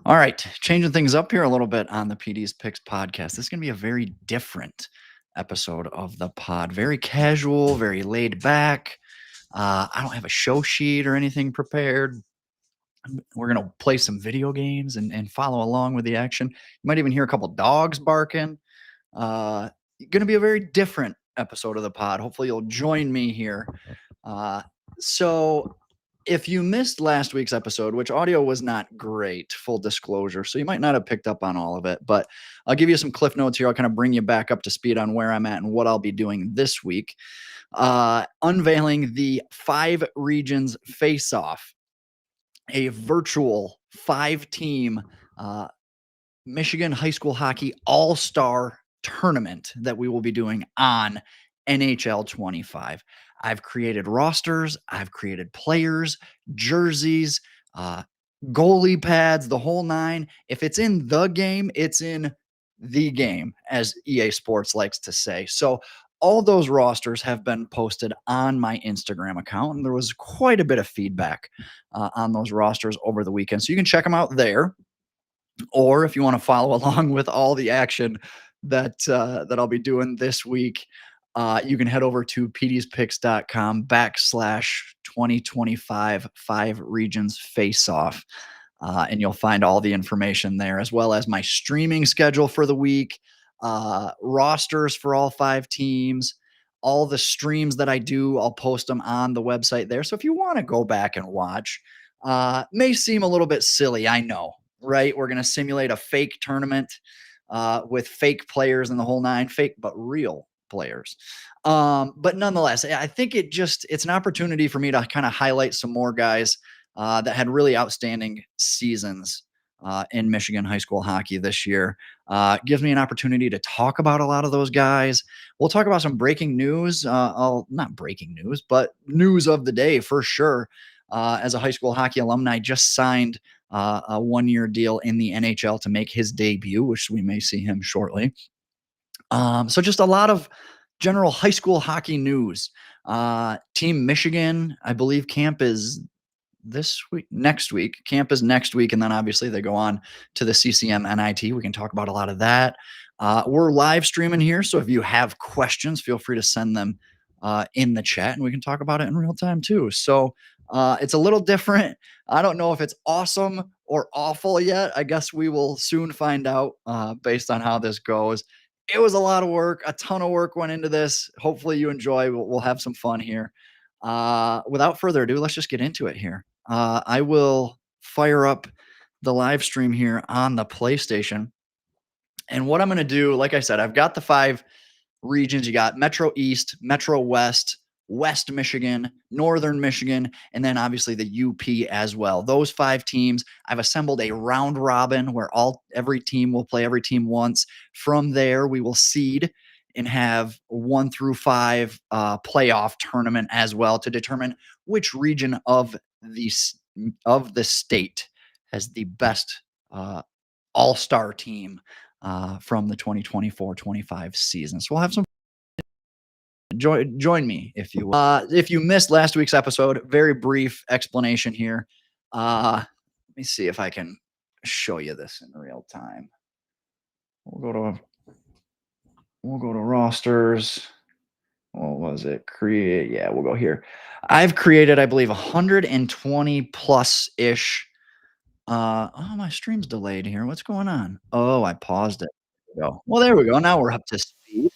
All right, changing things up here a little bit on the PD's Picks podcast. This is going to be a very different episode of the pod. Very casual, very laid back. I don't have a show sheet or anything prepared. We're going to play some video games and follow along with the action. You might even hear a couple dogs barking. Uh, going to be a very different episode of the pod. Hopefully, you'll join me here. Uh, so, if you missed last week's episode, which audio was not great, full disclosure, so you might not have picked up on all of it, but I'll give you some cliff notes here. I'll kind of bring you back up to speed on where I'm at and what I'll be doing this week. Unveiling the five regions face off, a virtual five team uh, Michigan high school hockey all star tournament that we will be doing on NHL 25. I've created rosters, I've created players, jerseys, uh, goalie pads, the whole nine. If it's in the game, it's in the game, as EA Sports likes to say. So, all those rosters have been posted on my Instagram account, and there was quite a bit of feedback on those rosters over the weekend. So, you can check them out there, or if you want to follow along with all the action that I'll be doing this week, you can head over to pdspicks.com / 2025 five regions face off. And you'll find all the information there, as well as my streaming schedule for the week, rosters for all five teams, all the streams that I do. I'll post them on the website there. So if you want to go back and watch, may seem a little bit silly, I know, right? We're going to simulate a fake tournament with fake players and the whole nine, fake but real players. But nonetheless, I think it's an opportunity for me to kind of highlight some more guys that had really outstanding seasons in Michigan high school hockey this year. Gives me an opportunity to talk about a lot of those guys. We'll talk about some breaking news. Not breaking news, but news of the day for sure. As a high school hockey alumni, just signed a 1 year deal in the NHL to make his debut, which we may see him shortly. So just a lot of general high school hockey news. Team Michigan, I believe camp is this week, next week. Camp is next week, and then obviously they go on to the CCM NIT. We can talk about a lot of that. We're live streaming here, so if you have questions, feel free to send them in the chat, and we can talk about it in real time too. So it's a little different. I don't know if it's awesome or awful yet. I guess we will soon find out based on how this goes. It was a lot of work. A ton of work went into this. Hopefully, you enjoy. We'll have some fun here. Without further ado, let's just get into it here. I will fire up the live stream here on the PlayStation. And what I'm going to do, like I said, I've got the five regions. You got Metro East, Metro West, West Michigan, Northern Michigan, and then obviously the UP as well. Those five teams, I've assembled a round robin where every team will play every team once. From there, we will seed and have 1 through 5 playoff tournament as well to determine which region of the state has the best all-star team from the 2024-25 season. So we'll have some join me if you will. If you missed last week's episode, very brief explanation here. Let me see if I can show you this in real time. We'll go to rosters. What was it? Create. Yeah, we'll go here. I've created, I believe, 120 plus ish. Oh, my stream's delayed here. What's going on? Oh, I paused it. There we go. Well, there we go. Now we're up to speed.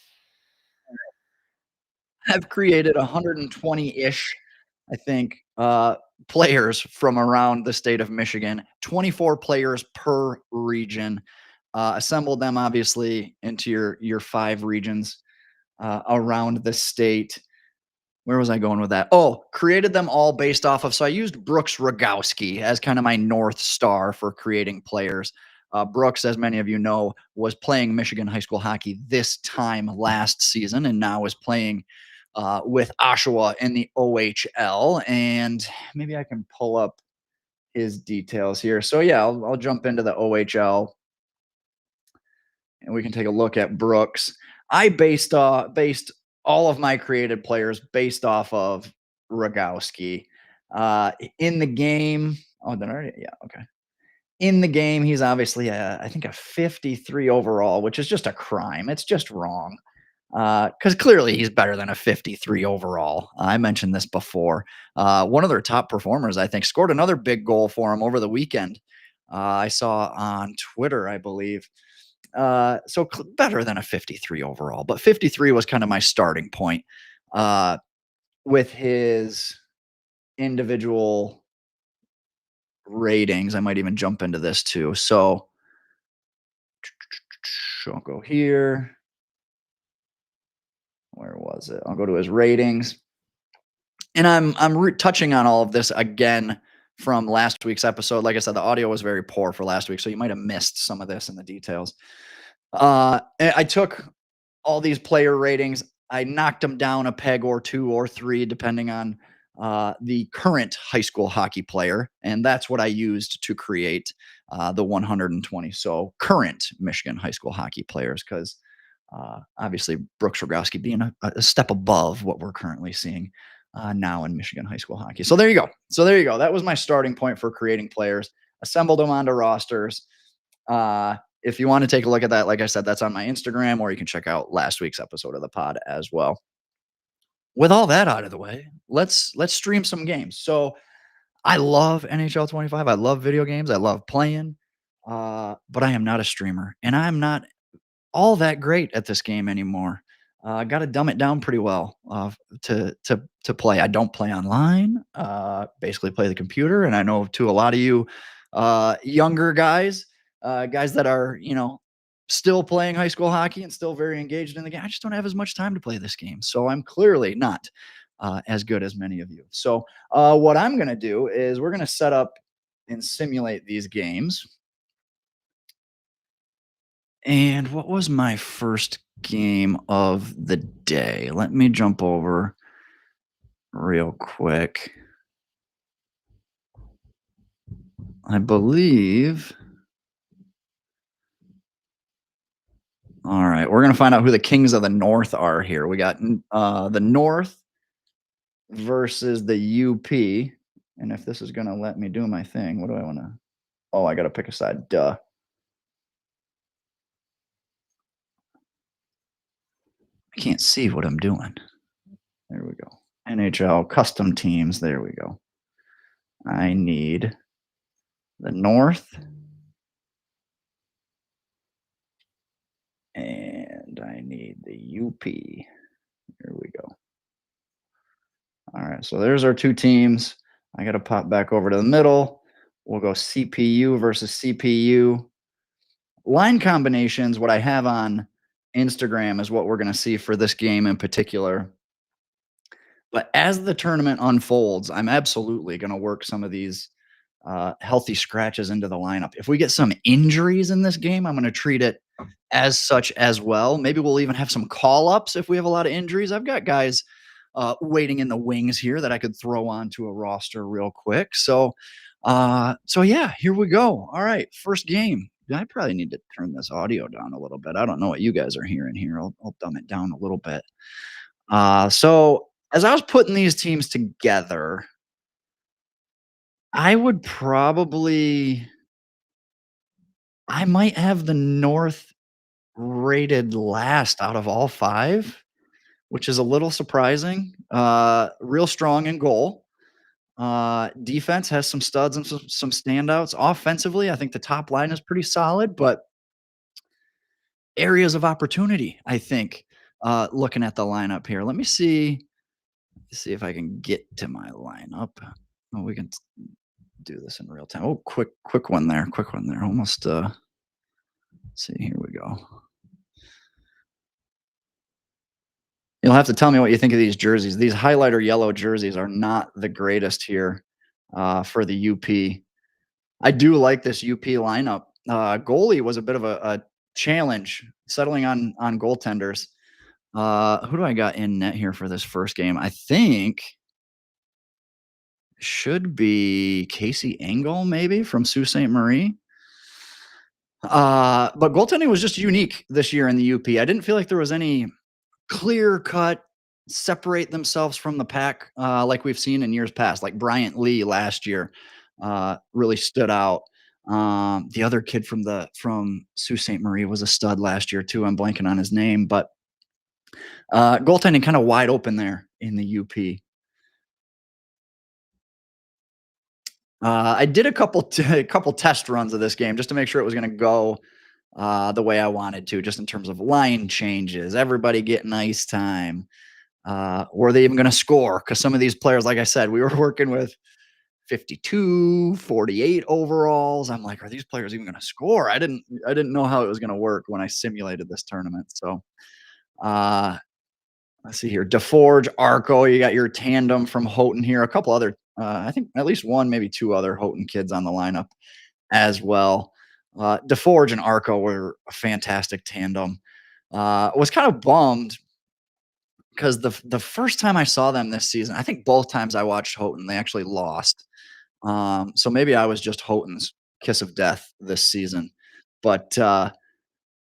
I've created 120-ish, I think, players from around the state of Michigan, 24 players per region. Assembled them obviously into your five regions around the state. Where was I going with that? Oh, created them all based off of. So I used Brooks Rogowski as kind of my North Star for creating players. Brooks, as many of you know, was playing Michigan high school hockey this time last season and now is playing with Oshawa in the OHL. And maybe I can pull up his details here. So, yeah, I'll jump into the OHL and we can take a look at Brooks. I based all of my created players based off of Rogowski. In the game, oh, did I already? Yeah, okay. In the game, he's obviously I think a 53 overall, which is just a crime. It's just wrong. Because clearly he's better than a 53 overall. I mentioned this before. One of their top performers, I think, scored another big goal for him over the weekend. I saw on Twitter, I believe. Better than a 53 overall, but 53 was kind of my starting point uh, with his individual ratings. I might even jump into this too. So I'll go here. Where was it? I'll go to his ratings. And I'm touching on all of this again from last week's episode. Like I said, the audio was very poor for last week, so you might have missed some of this in the details. I took all these player ratings. I knocked them down a peg or two or three, depending on the current high school hockey player, and that's what I used to create the 120. So current Michigan high school hockey players, because obviously Brooks Rogowski being a step above what we're currently seeing now in Michigan high school hockey. So there you go. So there you go. That was my starting point for creating players. Assembled them onto rosters. If you want to take a look at that, like I said, that's on my Instagram, or you can check out last week's episode of the pod as well. With all that out of the way, let's stream some games. So I love NHL 25. I love video games. I love playing. But I am not a streamer, and I'm not all that great at this game anymore. I got to dumb it down pretty well to play. I don't play online. Basically, play the computer. And I know to a lot of you younger guys, guys that are still playing high school hockey and still very engaged in the game. I just don't have as much time to play this game, so I'm clearly not as good as many of you. So what I'm going to do is we're going to set up and simulate these games. And what was my first game of the day? Let me jump over real quick. I believe. All right, we're going to find out who the Kings of the North are here. We got the North versus the UP. And if this is going to let me do my thing, what do I want to? Oh, I got to pick a side. Duh. I can't see what I'm doing. There we go. NHL custom teams. There we go. I need the North and I need the UP. Here we go. All right, so there's our two teams. I got to pop back over to the middle. We'll go CPU versus CPU. Line combinations, what I have on Instagram is what we're going to see for this game in particular. But as the tournament unfolds, I'm absolutely going to work some of these healthy scratches into the lineup. If we get some injuries in this game, I'm going to treat it as such as well. Maybe we'll even have some call ups if we have a lot of injuries. I've got guys waiting in the wings here that I could throw onto a roster real quick. So yeah, here we go. All right, first game. I probably need to turn this audio down a little bit. I don't know what you guys are hearing here. I'll dumb it down a little bit. So as I was putting these teams together, I would probably I might have the North rated last out of all 5, which is a little surprising. Real strong in goal. Defense has some studs and some standouts. Offensively, I think the top line is pretty solid, but areas of opportunity, I think, looking at the lineup here. Let me see if I can get to my lineup. Oh, we can do this in real time. Oh, quick one there. Quick one there. Almost see, here we go. You'll have to tell me what you think of these jerseys. These highlighter yellow jerseys are not the greatest here for the UP. I do like this UP lineup. Goalie was a bit of a challenge settling on goaltenders. Who do I got in net here for this first game? I think should be Casey Engel, maybe from Sault Ste. Marie. But goaltending was just unique this year in the UP. I didn't feel like there was any clear cut separate themselves from the pack like we've seen in years past. Like Bryant Lee last year really stood out. The other kid from Sault Ste. Marie was a stud last year too. I'm blanking on his name, but goaltending kind of wide open there in the UP. I did a couple test runs of this game just to make sure it was going to go the way I wanted to, just in terms of line changes, everybody getting ice time. Were they even going to score? Because some of these players, like I said, we were working with 52, 48 overalls. I'm like, are these players even going to score? I didn't know how it was going to work when I simulated this tournament. So uh, let's see here. DeForge, Arco, you got your tandem from Houghton here. A couple other, I think at least one, maybe two other Houghton kids on the lineup as well. DeForge and Arco were a fantastic tandem. Was kind of bummed because the first time I saw them this season, I think both times I watched Houghton, they actually lost. So maybe I was just Houghton's kiss of death this season. But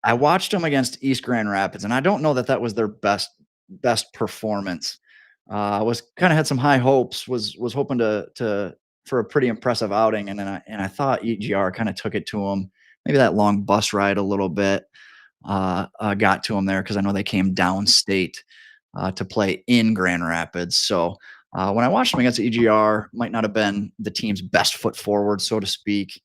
I watched them against East Grand Rapids, and I don't know that that was their best performance. Was kind of had some high hopes. Was hoping to for a pretty impressive outing, and then I thought EGR kind of took it to them. Maybe that long bus ride a little bit got to them there because I know they came downstate to play in Grand Rapids. So when I watched them against EGR, might not have been the team's best foot forward, so to speak.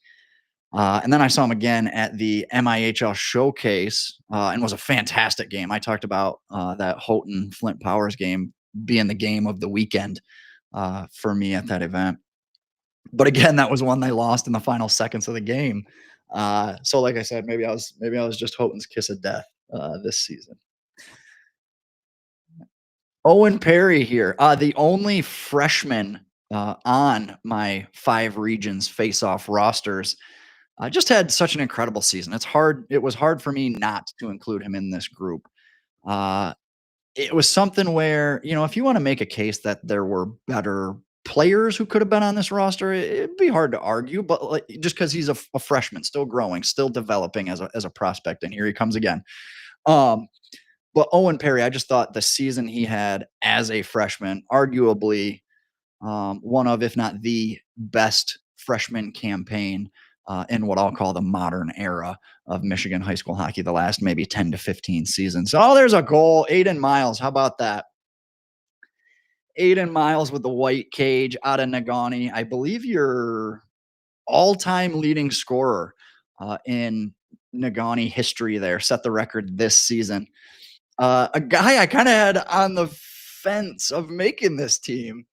And then I saw him again at the MIHL Showcase, and was a fantastic game. I talked about that Houghton Flint Powers game being the game of the weekend for me at that event. But again, that was one they lost in the final seconds of the game. So, like I said, maybe I was just Houghton's kiss of death this season. Owen Perry here, the only freshman on my five regions face-off rosters. Just had such an incredible season. It was hard for me not to include him in this group. Uh, it was something where, if you want to make a case that there were better players who could have been on this roster, it'd be hard to argue. But like, just because he's a freshman, still growing, still developing as a prospect, and here he comes again. Um, but Owen Perry, I just thought the season he had as a freshman, arguably one of, if not the best freshman campaign in what I'll call the modern era of Michigan high school hockey, the last maybe 10 to 15 seasons. Oh, there's a goal. Aiden Miles. How about that? Aiden Miles with the white cage out of Nagani. I believe your all time leading scorer in Nagani history there. Set the record this season. A guy I kind of had on the fence of making this team.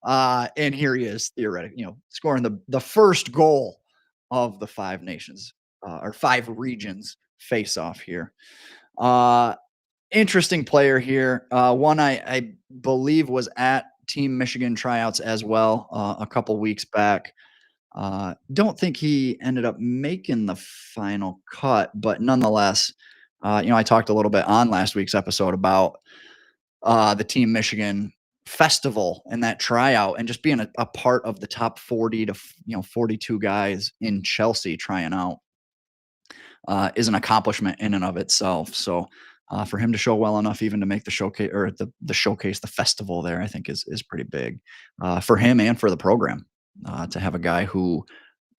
And here he is, theoretically, scoring the first goal of the Five Nations or Five Regions face off here. Uh, Interesting player here. One I believe was at Team Michigan tryouts as well a couple weeks back. Don't think he ended up making the final cut, but nonetheless, I talked a little bit on last week's episode about the Team Michigan festival and that tryout and just being a part of the top 40 to 42 guys in Chelsea trying out is an accomplishment in and of itself. So for him to show well enough even to make the showcase or the showcase, the festival there, I think is pretty big for him and for the program to have a guy who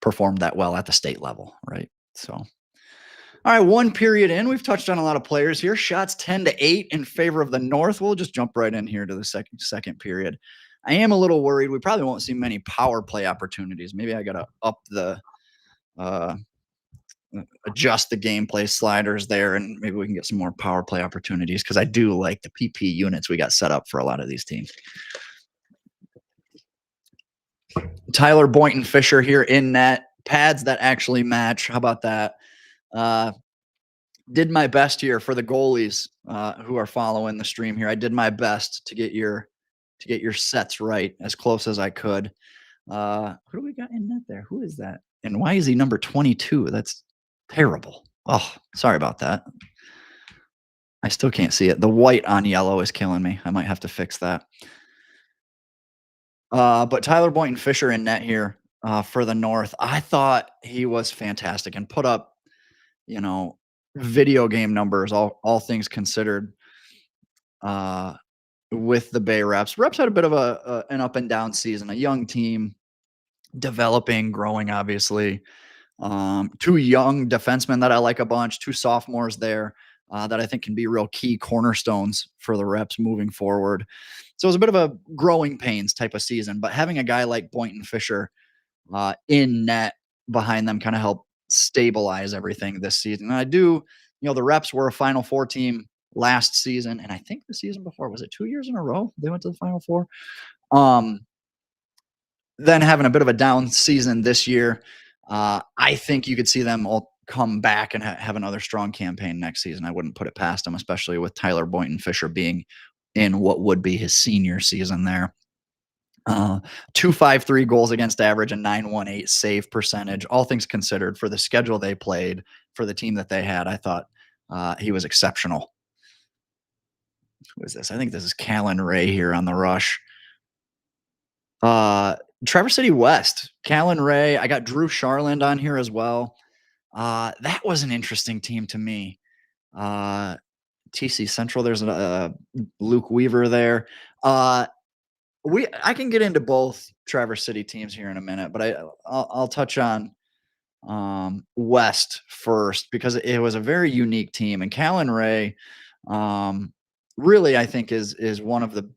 performed that well at the state level, right? So all right, one period in. We've touched on a lot of players here. Shots 10-8 in favor of the North. We'll just jump right in here to the second period. I am a little worried. We probably won't see many power play opportunities. Maybe I got to up the uh, adjust the gameplay sliders there, and maybe we can get some more power play opportunities because I do like the PP units we got set up for a lot of these teams. Tyler Boynton Fisher here in net. Pads that actually match. How about that? Did my best here for the goalies who are following the stream here. I did my best to get your sets right as close as I could. Who do we got in net there? Who is that? And why is he number 22? That's terrible. Oh, sorry about that. I still can't see it. The white on yellow is killing me. I might have to fix that. But Tyler Boynton Fisher in net here for the North. I thought he was fantastic and put up, you know, video game numbers, all things considered, uh, with the Bay Reps. Reps had a bit of an up and down season, a young team, developing, growing, obviously. Two young defensemen that I like a bunch, two sophomores there that I think can be real key cornerstones for the Reps moving forward. So it was a bit of a growing pains type of season, but having a guy like Boynton Fisher in net behind them kind of help stabilize everything this season. And I do, the Reps were a Final Four team last season, and I think the season before was it 2 years in a row they went to the Final Four. Um, then having a bit of a down season this year, I think you could see them all come back and have another strong campaign next season. I wouldn't put it past them, especially with Tyler Boynton Fisher being in what would be his senior season there. Uh, 253 goals against average and 918 save percentage. All things considered, for the schedule they played, for the team that they had, I thought he was exceptional. Who is this? I think this is Callan Ray here on the rush. Uh, Traverse City West, Callan Ray. I got Drew Charland on here as well. That was an interesting team to me. Uh, TC Central, there's Luke Weaver there. I can get into both Traverse City teams here in a minute, but I'll touch on West first because it was a very unique team, and Callan Ray, um, really I think is one of the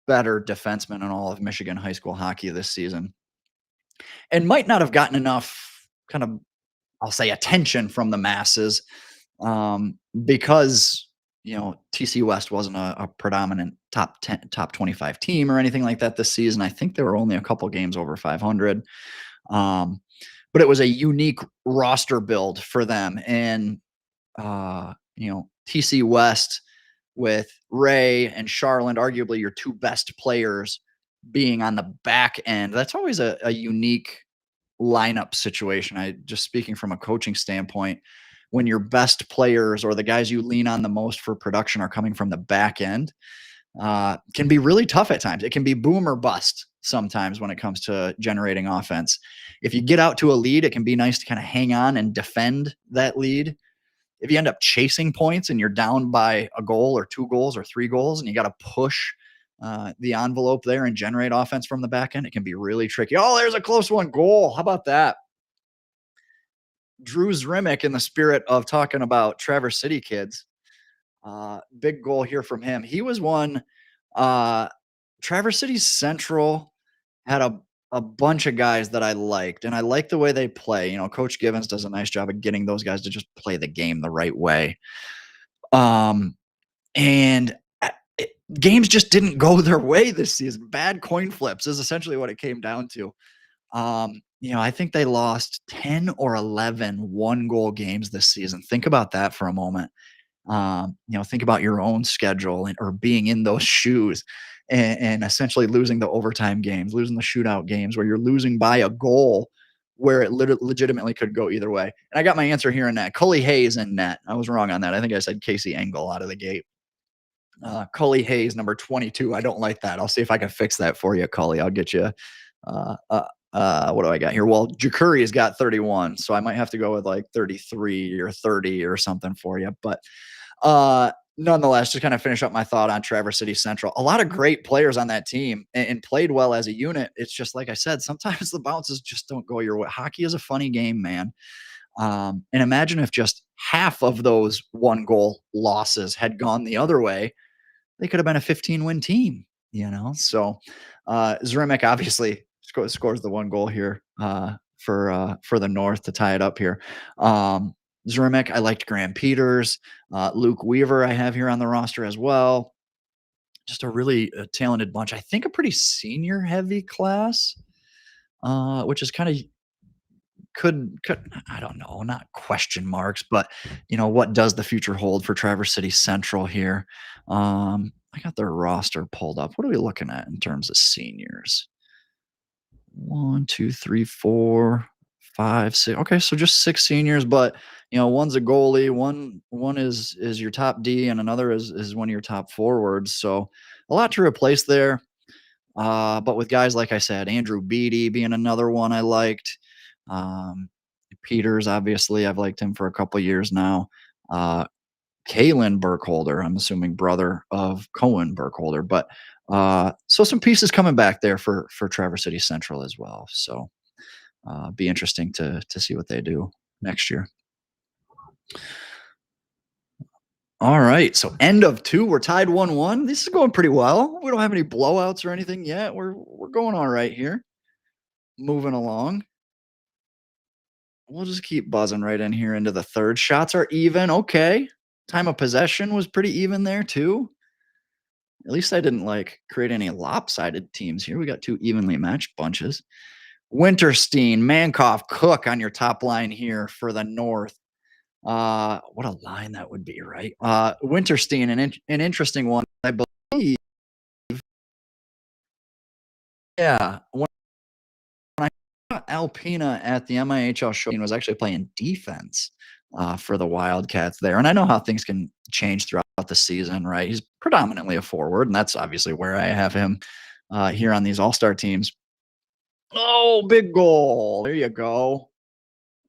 better defensemen in all of Michigan high school hockey this season, and might not have gotten enough kind of, I'll say, attention from the masses, because TC West wasn't a predominant top 10, top 25 team or anything like that this season. I think there were only a couple games over 500, um, but it was a unique roster build for them. And TC West with Ray and Charland, arguably your two best players, being on the back end. That's always a unique lineup situation. I just speaking from a coaching standpoint, when your best players or the guys you lean on the most for production are coming from the back end, can be really tough at times. It can be boom or bust sometimes when it comes to generating offense. If you get out to a lead, it can be nice to kind of hang on and defend that lead. If you end up chasing points and you're down by a goal or two goals or three goals and you got to push the envelope there and generate offense from the back end, it can be really tricky. Oh, there's a close one goal. How about that? Drew Zrimick, in the spirit of talking about Traverse City kids, big goal here from him. He was one. Traverse City Central had a bunch of guys that I liked, and I like the way they play. Coach Givens does a nice job of getting those guys to just play the game the right way. Um, and games just didn't go their way this season. Bad coin flips is essentially what it came down to. I think they lost 10 or 11 one-goal games this season. Think about that for a moment. Think about your own schedule or being in those shoes and essentially losing the overtime games, losing the shootout games where you're losing by a goal where it legitimately could go either way. And I got my answer here in net. Cully Hayes in net. I was wrong on that. I think I said Casey Engel out of the gate. Cully Hayes, number 22. I don't like that. I'll see if I can fix that for you, Cully. I'll get you. What do I got here? Well, Jakuri has got 31, so I might have to go with like 33 or 30 or something for you. But nonetheless, to kind of finish up my thought on Traverse City Central, a lot of great players on that team and played well as a unit. It's just like I said, sometimes the bounces just don't go your way. Hockey is a funny game, man. And imagine if just half of those one goal losses had gone the other way, they could have been a 15-win team. So Zrimick obviously scores the one goal here for the North to tie it up here. Zrimick, I liked Graham Peters, Luke Weaver I have here on the roster as well. Just a really talented bunch. I think a pretty senior heavy class, which is kind of could I don't know, not question marks, but what does the future hold for Traverse City Central here? I got their roster pulled up. What are we looking at in terms of seniors? One, two, three, four, five, six. Okay, so just six seniors, but one's a goalie, one is your top D, and another is one of your top forwards. So a lot to replace there. But with guys like I said, Andrew Beatty being another one I liked. Um, Peters, obviously, I've liked him for a couple years now. Kalen Burkholder, I'm assuming brother of Cohen Burkholder, but so some pieces coming back there for Traverse City Central as well. So Be interesting to see what they do next year. All right, so end of two, we're tied 1-1. This is going pretty well. We don't have any blowouts or anything yet. We're going all right here. Moving along. We'll just keep buzzing right in here into the third. Shots are even. Okay. Time of possession was pretty even there too. At least I didn't like create any lopsided teams here. We got two evenly matched bunches. Winterstein, Mankoff, Cook on your top line here for the North. What a line that would be, right? Winterstein, an interesting one, I believe. Yeah, when I saw Alpina at the MIHL show, he was actually playing defense for the Wildcats there. And I know how things can change throughout the season, right? He's predominantly a forward, and that's obviously where I have him here on these All Star teams. Oh, big goal! There you go.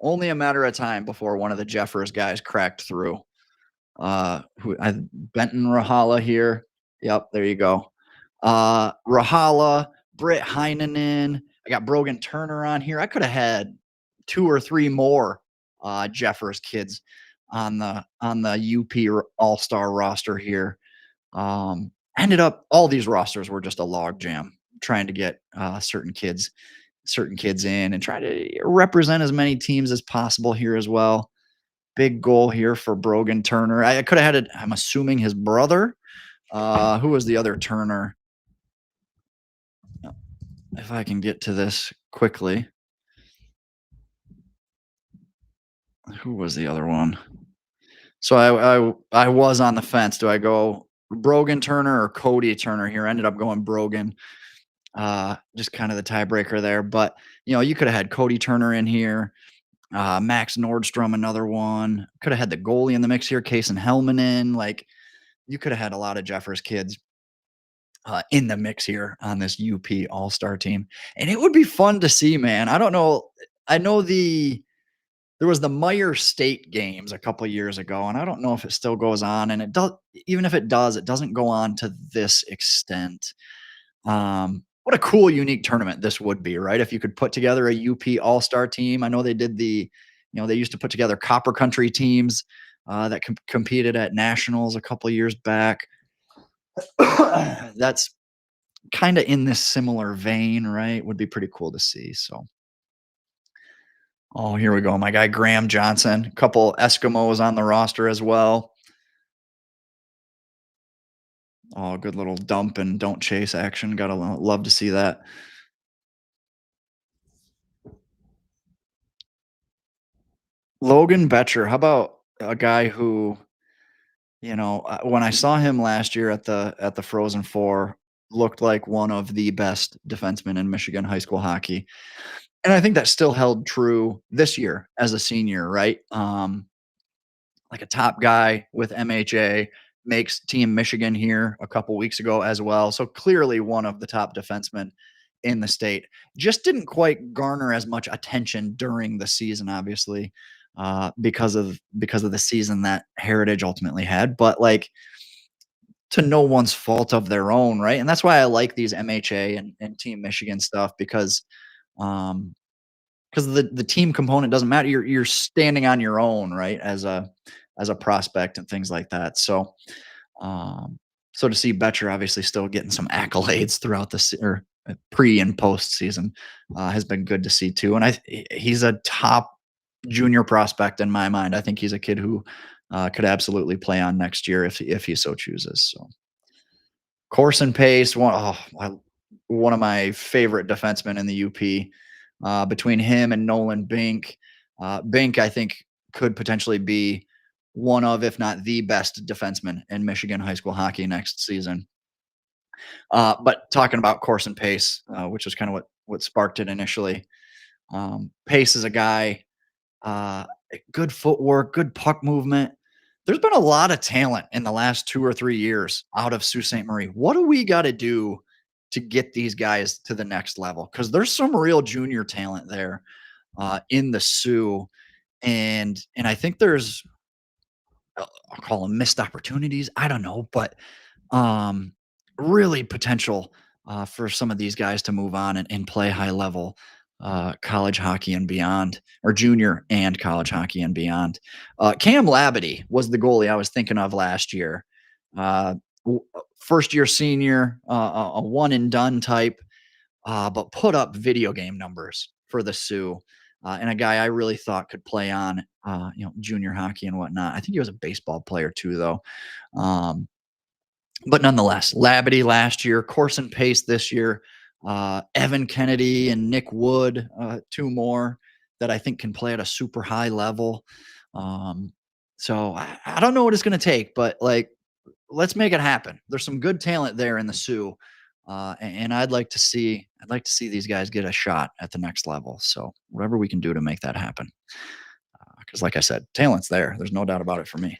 Only a matter of time before one of the Jeffers guys cracked through. Benton Rahala here. Yep, there you go. Rahala, Britt Heinonen. I got Brogan Turner on here. I could have had two or three more Jeffers kids on the UP All Star roster here. Ended up all these rosters were just a log jam trying to get certain kids in and try to represent as many teams as possible here as well. Big goal here for Brogan Turner. I could have had it. I'm assuming his brother. Who was the other Turner? If I can get to this quickly. Who was the other one? So I was on the fence. Do I go Brogan Turner or Cody Turner here? Ended up going Brogan. Just kind of the tiebreaker there. But you could have had Cody Turner in here. Max Nordstrom, another one. Could have had the goalie in the mix here, Kason Helmanen. Like, you could have had a lot of Jeffers kids in the mix here on this UP All Star team, and it would be fun to see, man. I don't know. I know there was the Meyer State games a couple years ago, and I don't know if it still goes on. And it does. Even if it does, it doesn't go on to this extent. What a cool, unique tournament this would be, right? If you could put together a UP All Star team. I know they did they used to put together Copper Country teams that competed at nationals a couple years back. That's kind of in this similar vein, right? Would be pretty cool to see. So, oh, here we go. My guy Graham Johnson, a couple Eskimos on the roster as well. Oh, good little dump and don't chase action. Gotta love to see that. Logan Betcher, how about a guy who, when I saw him last year at the Frozen Four, looked like one of the best defensemen in Michigan high school hockey. And I think that still held true this year as a senior, right? Like a top guy with MHA makes Team Michigan here a couple weeks ago as well. So clearly one of the top defensemen in the state. Just didn't quite garner as much attention during the season, obviously, because of the season that Heritage ultimately had. But like, to no one's fault of their own, right? And that's why I like these MHA and Team Michigan stuff um, because the team component doesn't matter. You're standing on your own, right? As a prospect and things like that. Um, so to see Betcher obviously still getting some accolades throughout or pre and post season has been good to see too. And he's a top junior prospect in my mind. I think he's a kid who could absolutely play on next year if he so chooses. So Corson Pace, one of my favorite defensemen in the UP. Between him and Nolan Bink, Bink I think could potentially be one of, if not the best defenseman in Michigan high school hockey next season. But talking about Corson Pace, which was kind of what sparked it initially. Pace is a guy, uh, good footwork, good puck movement. There's been a lot of talent in the last 2 or 3 years out of Sault Ste. Marie. What do we got to do to get these guys to the next level? Because there's some real junior talent there in the Sioux, and I think there's I'll call them missed opportunities. I don't know, but um, really potential for some of these guys to move on and play high level. college hockey and beyond, or junior and college hockey and beyond. Cam Labadie was the goalie I was thinking of last year. First year senior, a one and done type, but put up video game numbers for the Sioux. And a guy I really thought could play on, junior hockey and whatnot. I think he was a baseball player too, though. Um, but nonetheless, Labadie last year, Corson Pace this year, Evan Kennedy and Nick Wood, two more that I think can play at a super high level. Um, so I don't know what it's going to take, but like, let's make it happen. There's some good talent there in the Sioux, and I'd like to see these guys get a shot at the next level. So whatever we can do to make that happen, because like I said, talent's there. There's no doubt about it for me.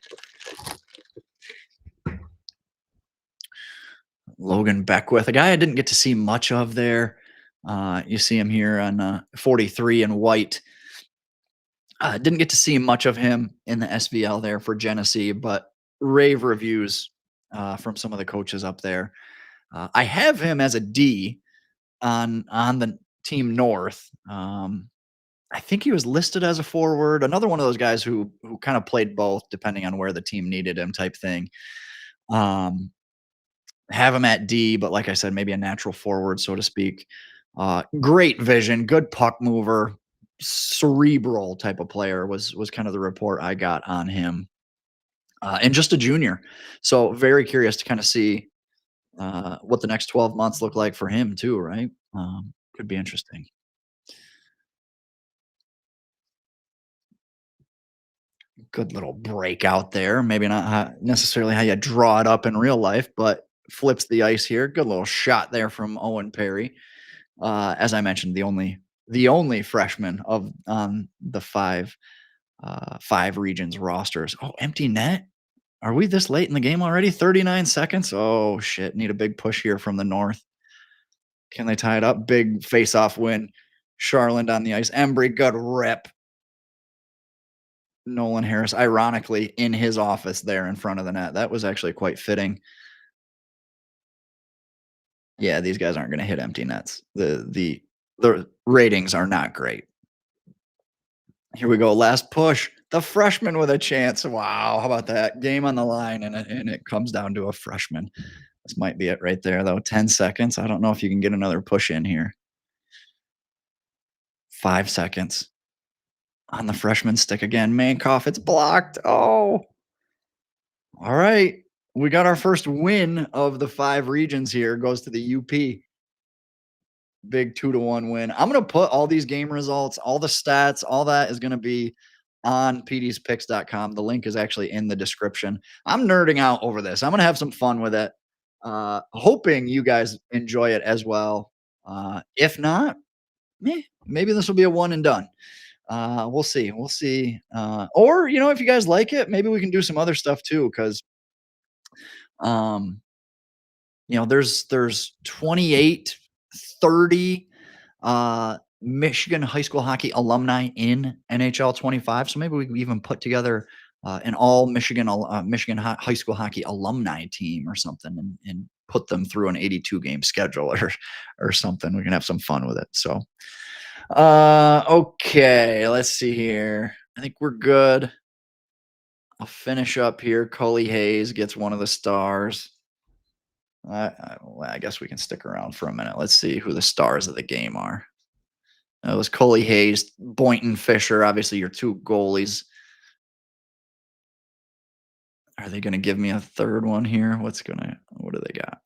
Logan Beckwith, a guy I didn't get to see much of there. You see him here on 43 and white. Didn't get to see much of him in the SVL there for Genesee, but rave reviews from some of the coaches up there. I have him as a D on the team North. I think he was listed as a forward. Another one of those guys who kind of played both, depending on where the team needed him, type thing. Um, have him at D, but like I said, maybe a natural forward, so to speak. Great vision, good puck mover, cerebral type of player was kind of the report I got on him, and just a junior. So very curious to kind of see what the next 12 months look like for him too. Right? Could be interesting. Good little breakout there. Maybe not necessarily how you draw it up in real life, but flips the ice here. Good little shot there from Owen Perry. As I mentioned, the only freshman of the five regions rosters. Oh, empty net. Are we this late in the game already? 39 seconds. Oh shit! Need a big push here from the north. Can they tie it up? Big face-off win. Charland on the ice. Embry, good rip. Nolan Harris, ironically, in his office there in front of the net. That was actually quite fitting. Yeah, these guys aren't going to hit empty nets. The ratings are not great. Here we go. Last push. The freshman with a chance. Wow. How about that? Game on the line, and it comes down to a freshman. This might be it right there, though. 10 seconds. I don't know if you can get another push in here. 5 seconds on the freshman stick again. Mankoff, it's blocked. Oh, all right. We got our first win of the five regions here. Goes to the UP. Big 2-1 win. I'm going to put all these game results, all the stats, all that is going to be on pdspicks.com. The link is actually in the description. I'm nerding out over this. I'm going to have some fun with it. Hoping you guys enjoy it as well. If not, maybe this will be a one and done. We'll see. We'll see. Or, if you guys like it, maybe we can do some other stuff too. Cause, um, there's 28, 30 Michigan high school hockey alumni in NHL 25. So maybe we can even put together an all Michigan high school hockey alumni team or something, and put them through an 82 game schedule or something. We can have some fun with it. So, okay, let's see here. I think we're good. I'll finish up here. Coley Hayes gets one of the stars. I guess we can stick around for a minute. Let's see who the stars of the game are. It was Coley Hayes, Boynton Fisher, obviously your two goalies. Are they going to give me a third one here? What do they got?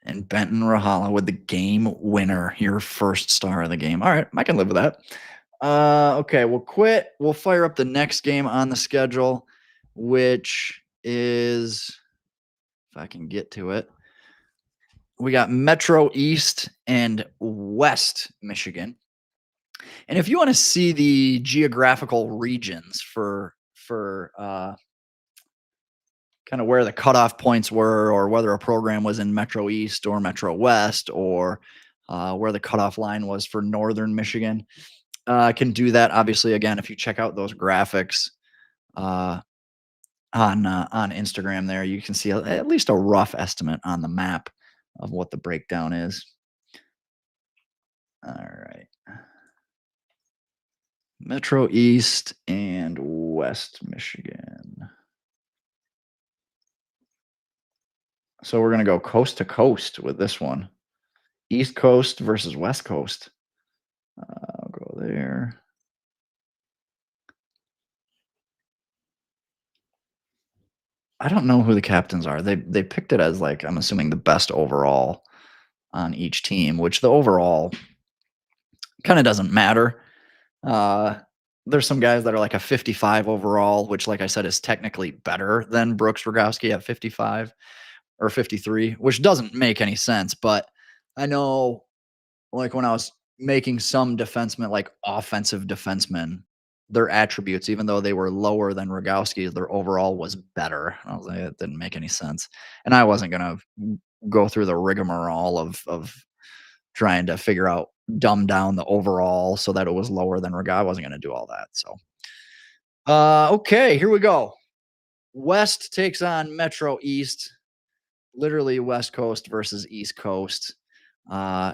And Benton Rahala with the game winner, your first star of the game. All right, I can live with that. Okay, we'll quit. We'll fire up the next game on the schedule, which is, if I can get to it, we got Metro East and West Michigan. And if you want to see the geographical regions for kind of where the cutoff points were, or whether a program was in Metro East or Metro West, or where the cutoff line was for Northern Michigan, I can do that. Obviously, again, if you check out those graphics uh, on Instagram, there you can see at least a rough estimate on the map of what the breakdown is. All right. Metro East and West Michigan. So we're going to go coast to coast with this one. East Coast versus West Coast. I'll go there. I don't know who the captains are. They picked it as like I'm assuming the best overall on each team, which the overall kind of doesn't matter. Uh, there's some guys that are like a 55 overall, which, like I said, is technically better than Brooks Rogowski at 55 or 53, which doesn't make any sense. But I know, like when I was making some defensemen, like offensive defensemen, their attributes, even though they were lower than Rogowski's, their overall was better. I was like, it didn't make any sense, and I wasn't gonna go through the rigmarole of trying to figure out dumb down the overall so that it was lower than Regatta. I wasn't going to do all that. So, okay, here we go. West takes on Metro East. Literally West Coast versus East Coast.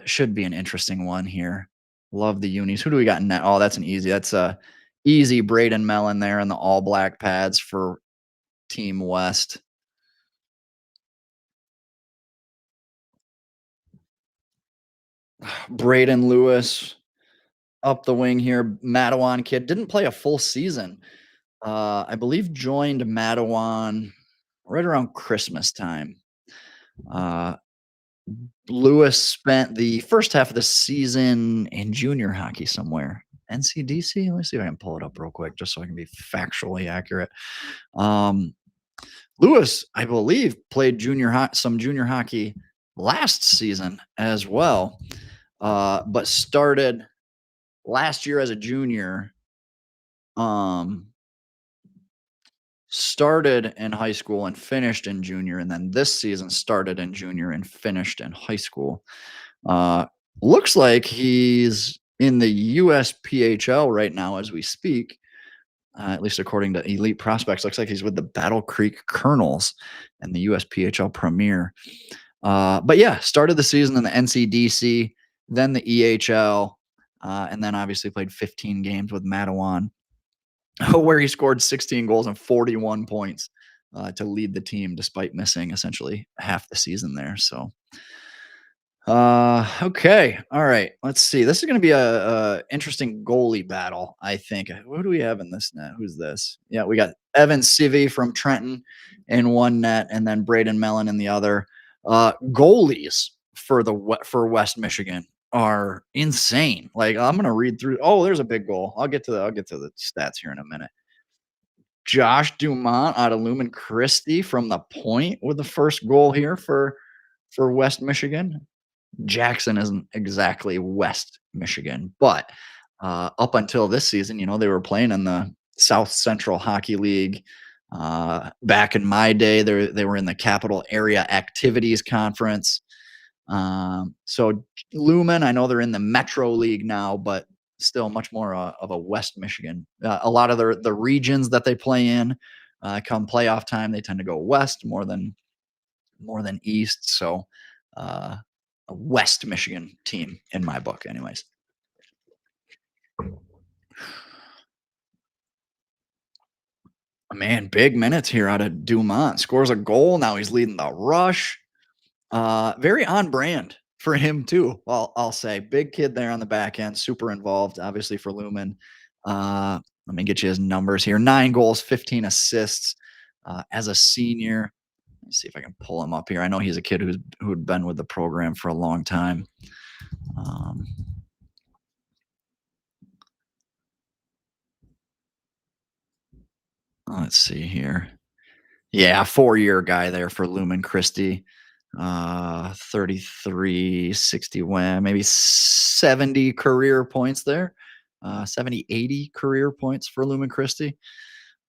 Should be an interesting one here. Love the unis. Who do we got in that? Oh, that's an easy. That's a easy Braden Mellon there in the all black pads for Team West. Braden Lewis up the wing here. Matawan kid didn't play a full season. I believe joined Matawan right around Christmas time. Uh, Lewis spent the first half of the season in junior hockey somewhere. NCDC? Let me see if I can pull it up real quick just so I can be factually accurate. Um, Lewis, I believe, played some junior hockey last season as well, but started last year as a junior. Um, Started in high school and finished in junior, and then this season started in junior and finished in high school. Uh, Looks like he's in the USPHL right now as we speak, at least according to Elite Prospects. Looks like he's with the Battle Creek Colonels and the USPHL Premier. But yeah, started the season in the NCDC, then the EHL, and then obviously played 15 games with Matawan. Where he scored 16 goals and 41 points to lead the team despite missing essentially half the season there. So, okay, all right. Let's see. This is going to be a interesting goalie battle. I think. Who do we have in this net? Who's this? Yeah, we got Evan Civi from Trenton in one net, and then Braden Mellon in the other. Goalies for for West Michigan are insane. Like I'm gonna read through. Oh, there's a big goal. I'll get to the stats here in a minute. Josh Dumont out of Lumen Christi from the point with the first goal here for West Michigan. Jackson isn't exactly West Michigan, but up until this season, they were playing in the South Central Hockey League. Back in my day, they were in the Capital Area Activities Conference. So Lumen, I know they're in the Metro League now, but still much more of a West Michigan. A lot of the regions that they play in, come playoff time, they tend to go west more than east. So a West Michigan team in my book, anyways. Man, big minutes here out of Dumont. Scores a goal. Now he's leading the rush. Very on brand for him too. Well, I'll say big kid there on the back end, super involved, obviously for Lumen. Let me get you his numbers here: 9 goals, 15 assists as a senior. Let's see if I can pull him up here. I know he's a kid who'd been with the program for a long time. Um, let's see here. Yeah, 4-year guy there for Lumen Christie. 33, 60 win, maybe 70 career points there. 70, 80 career points for Lumen Christie.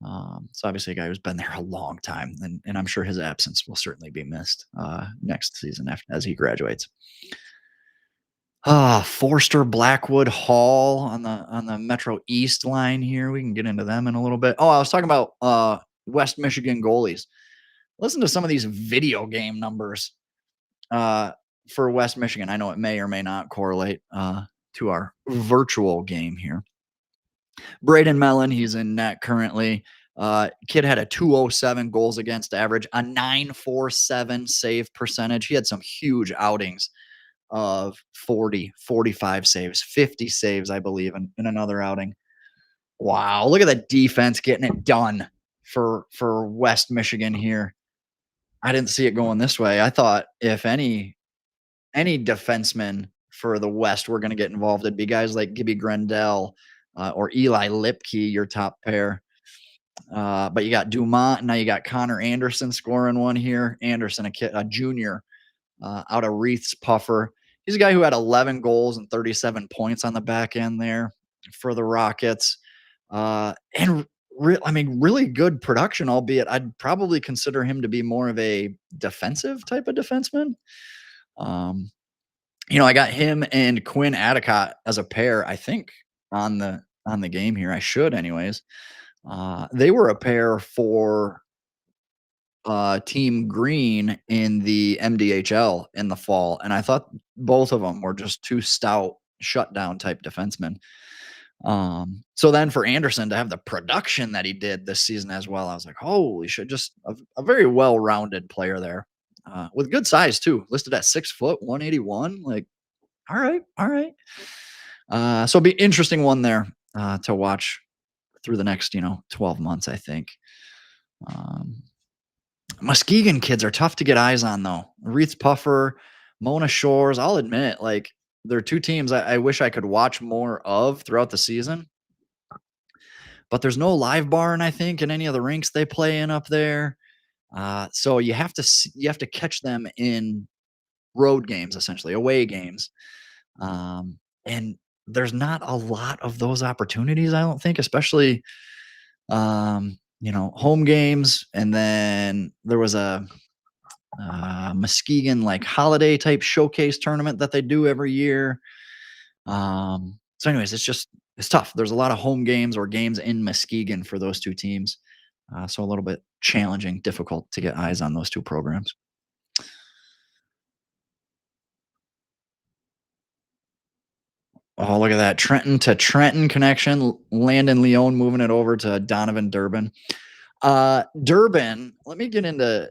So obviously a guy who's been there a long time, and I'm sure his absence will certainly be missed next season as he graduates. Forster, Blackwood, Hall on the Metro East line here. We can get into them in a little bit. Oh, I was talking about West Michigan goalies. Listen to some of these video game numbers uh, for West Michigan. I know it may or may not correlate. to our virtual game here. Braden Mellon, he's in net currently. Kid had a 207 goals against average, a 947 save percentage. He had some huge outings of 40, 45 saves, 50 saves, I believe, in another outing. Wow, look at that defense getting it done for West Michigan here. I didn't see it going this way. I thought if any defensemen for the West were going to get involved, it'd be guys like Gibby Grendel or Eli Lipke, your top pair. But you got Dumont, now you got Connor Anderson scoring one here. Anderson, a junior out of Wreath's Puffer. He's a guy who had 11 goals and 37 points on the back end there for the Rockets. And I mean, really good production, albeit I'd probably consider him to be more of a defensive type of defenseman. Um, I got him and Quinn Adicott as a pair, I think, on the game here. I should, anyways. They were a pair for Team Green in the MDHL in the fall, and I thought both of them were just two stout shutdown type defensemen. So then for Anderson to have the production that he did this season as well, I was like, holy shit, just a very well-rounded player there. With good size too, listed at 6 foot, 181. Like, all right, all right. So it'll be interesting one there to watch through the next 12 months, I think. Um, Muskegon kids are tough to get eyes on, though. Reeds Puffer, Mona Shores. I'll admit, like, they're two teams I wish I could watch more of throughout the season. But there's no live barn, I think, in any of the rinks they play in up there. So you have to catch them in road games, essentially away games. And there's not a lot of those opportunities, I don't think, especially home games. And then there was a Muskegon like holiday type showcase tournament that they do every year. So, anyways, it's tough. There's a lot of home games or games in Muskegon for those two teams. So a little bit challenging, difficult to get eyes on those two programs. Oh, look at that Trenton to Trenton connection. Landon Leone moving it over to Donovan Durbin. Durbin, let me get into.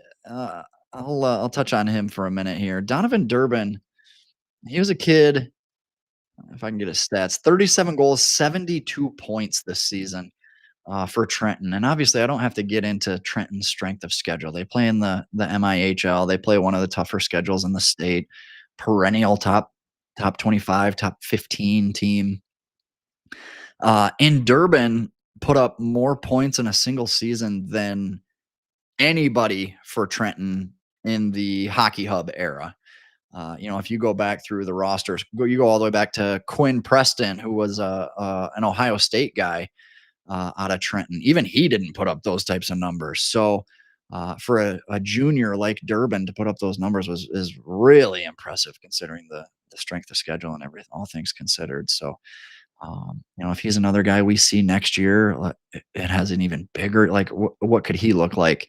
I'll touch on him for a minute here. Donovan Durbin, he was a kid. If I can get his stats, 37 goals, 72 points this season for Trenton. And obviously, I don't have to get into Trenton's strength of schedule. They play in the MIHL. They play one of the tougher schedules in the state. Perennial top 25, top 15 team. In Durbin, put up more points in a single season than anybody for Trenton in the Hockey Hub era. If you go back through the rosters, you go all the way back to Quinn Preston, who was an Ohio State guy out of Trenton. Even he didn't put up those types of numbers. So for a junior like Durbin to put up those numbers is really impressive considering the strength of schedule and everything, all things considered. So if he's another guy we see next year, it has an even bigger, like, what could he look like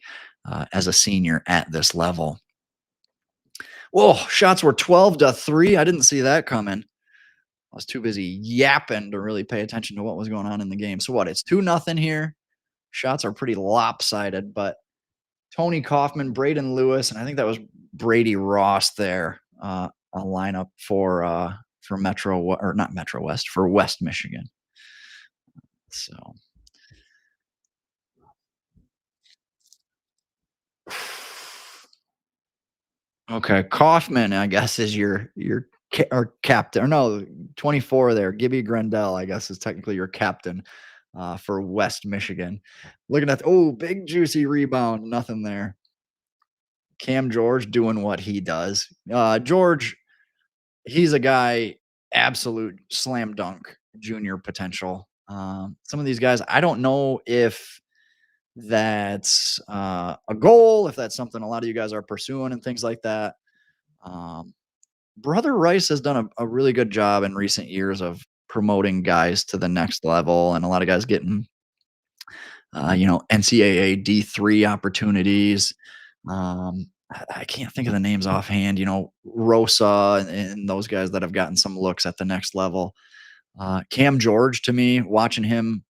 as a senior at this level? Whoa, shots were 12-3. I didn't see that coming. I was too busy yapping to really pay attention to what was going on in the game. So what? It's 2-0 here. Shots are pretty lopsided, but Tony Kaufman, Braden Lewis, and I think that was Brady Ross there, a lineup for Metro, or not Metro West, for West Michigan. So okay, Kaufman, I guess, is your or captain, or no, 24 there. Gibby Grendel, I guess, is technically your captain for West Michigan. Looking at big juicy rebound, nothing there. Cam George doing what he does. George, he's a guy, absolute slam dunk junior potential. Some of these guys, I don't know if that's a goal, if that's something a lot of you guys are pursuing and things like that. Brother Rice has done a really good job in recent years of promoting guys to the next level, and a lot of guys getting, NCAA D3 opportunities. I can't think of the names offhand, Rosa and those guys that have gotten some looks at the next level. Cam George, to me, watching him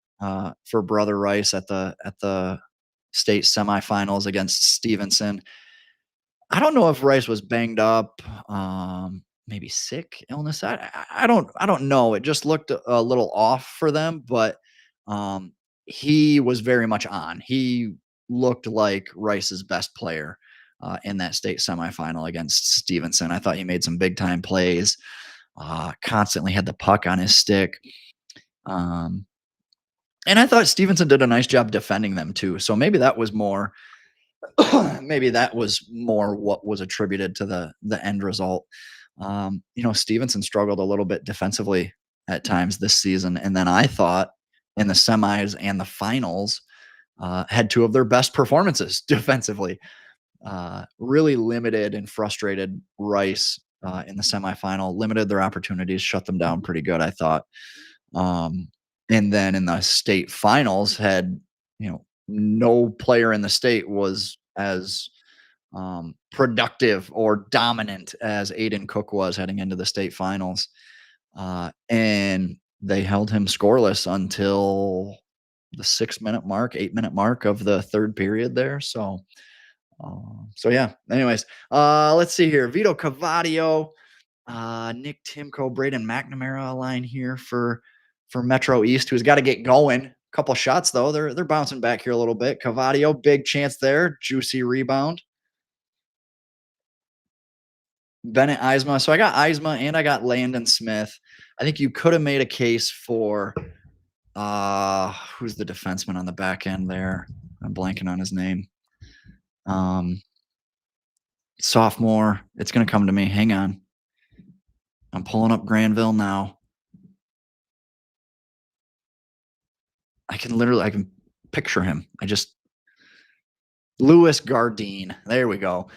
for Brother Rice at the state semifinals against Stevenson. I don't know if Rice was banged up, maybe sick, illness. I don't know. It just looked a little off for them, but um, he was very much on. He looked like Rice's best player in that state semifinal against Stevenson. I thought he made some big time plays. Constantly had the puck on his stick. Um, and I thought Stevenson did a nice job defending them too. So maybe that was more maybe that was more what was attributed to the end result. Stevenson struggled a little bit defensively at times this season, and then I thought in the semis and the finals had two of their best performances defensively. Really limited and frustrated Rice in the semifinal, limited their opportunities, shut them down pretty good, I thought. Um, and then in the state finals, had no player in the state was as productive or dominant as Aiden Cook was heading into the state finals. And they held him scoreless until the 6 minute mark, 8 minute mark of the third period there. So yeah. Anyways, let's see here. Vito Cavadio, Nick Timko, Braden McNamara line here for Metro East, who's got to get going. Couple shots though. They're bouncing back here a little bit. Cavadio, big chance there. Juicy rebound. Bennett Eisma. So I got Eisma and I got Landon Smith. I think you could have made a case for who's the defenseman on the back end there? I'm blanking on his name. Um Sophomore. It's gonna come to me. Hang on. I'm pulling up Granville now. I can picture him. I just Louis Gardine. There we go.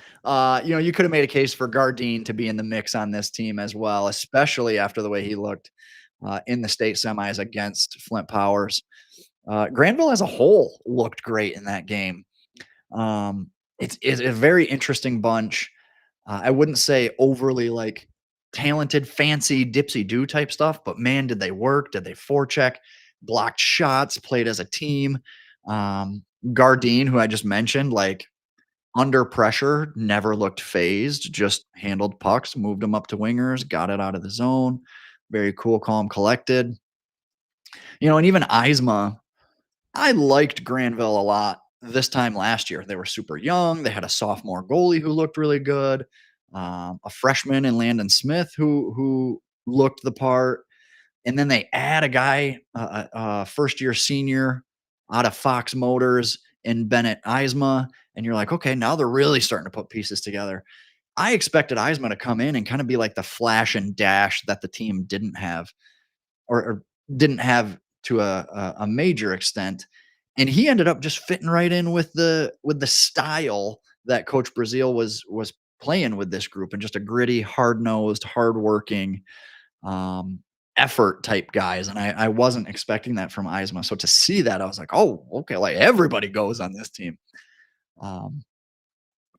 You could have made a case for Gardine to be in the mix on this team as well, especially after the way he looked in the state semis against Flint Powers. Granville as a whole looked great in that game. It's a very interesting bunch. I wouldn't say overly like talented, fancy, dipsy do type stuff, but man, did they work? Did they forecheck? Blocked shots, played as a team. Gardine, who I just mentioned, like under pressure, never looked phased, just handled pucks, moved them up to wingers, got it out of the zone. Very cool, calm, collected. And even Eisma, I liked Granville a lot this time last year. They were super young. They had a sophomore goalie who looked really good, a freshman in Landon Smith who looked the part, and then they add a guy, a first year senior out of Fox Motors in Bennett Eisma, and you're like, okay, now they're really starting to put pieces together. I expected Eisma to come in and kind of be like the flash and dash that the team didn't have, or didn't have to a major extent, and he ended up just fitting right in with the style that Coach Brazil was playing with this group, and just a gritty, hard nosed, hardworking, um, effort type guys. And I wasn't expecting that from Eisma. So to see that, I was like, oh, okay, like everybody goes on this team. Um,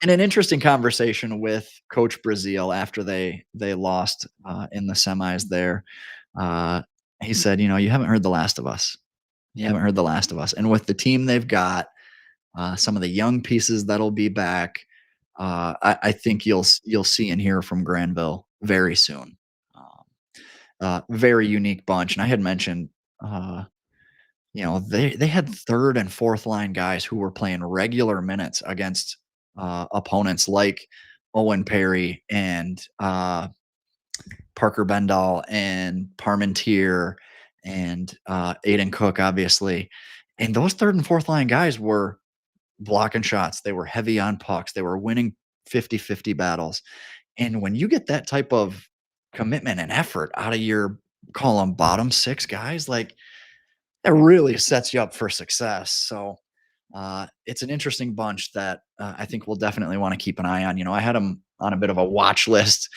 and an interesting conversation with Coach Brazil after they lost in the semis there. Uh, he said, you haven't heard the last of us. You haven't heard the last of us. And with the team they've got, some of the young pieces that'll be back, I think you'll see and hear from Granville very soon. Um, very unique bunch. And I had mentioned, uh, they had third and fourth line guys who were playing regular minutes against opponents like Owen Perry and Parker Bendall and Parmentier and Aiden Cook, obviously. And those third and fourth line guys were blocking shots. They were heavy on pucks. They were winning 50-50 battles. And when you get that type of commitment and effort out of your, call them bottom six guys, like that really sets you up for success. So it's an interesting bunch that I think we'll definitely want to keep an eye on. I had them on a bit of a watch list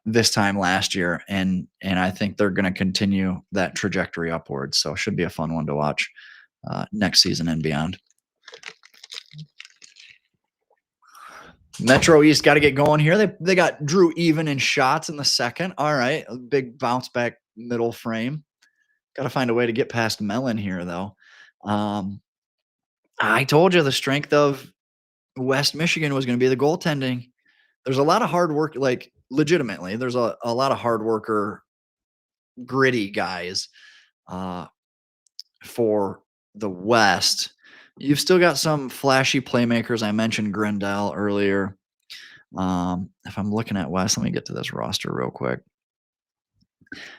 this time last year, and I think they're going to continue that trajectory upwards. So it should be a fun one to watch next season and beyond. Metro East got to get going here. They got Drew even in shots in the second. All right, a big bounce back middle frame. Got to find a way to get past Mellon here, though. Um, I told you the strength of West Michigan was going to be the goaltending. There's a lot of hard work, like legitimately. There's a lot of hard worker, gritty guys uh, for the West. You've still got some flashy playmakers. I mentioned Grindel earlier. If I'm looking at West, let me get to this roster real quick.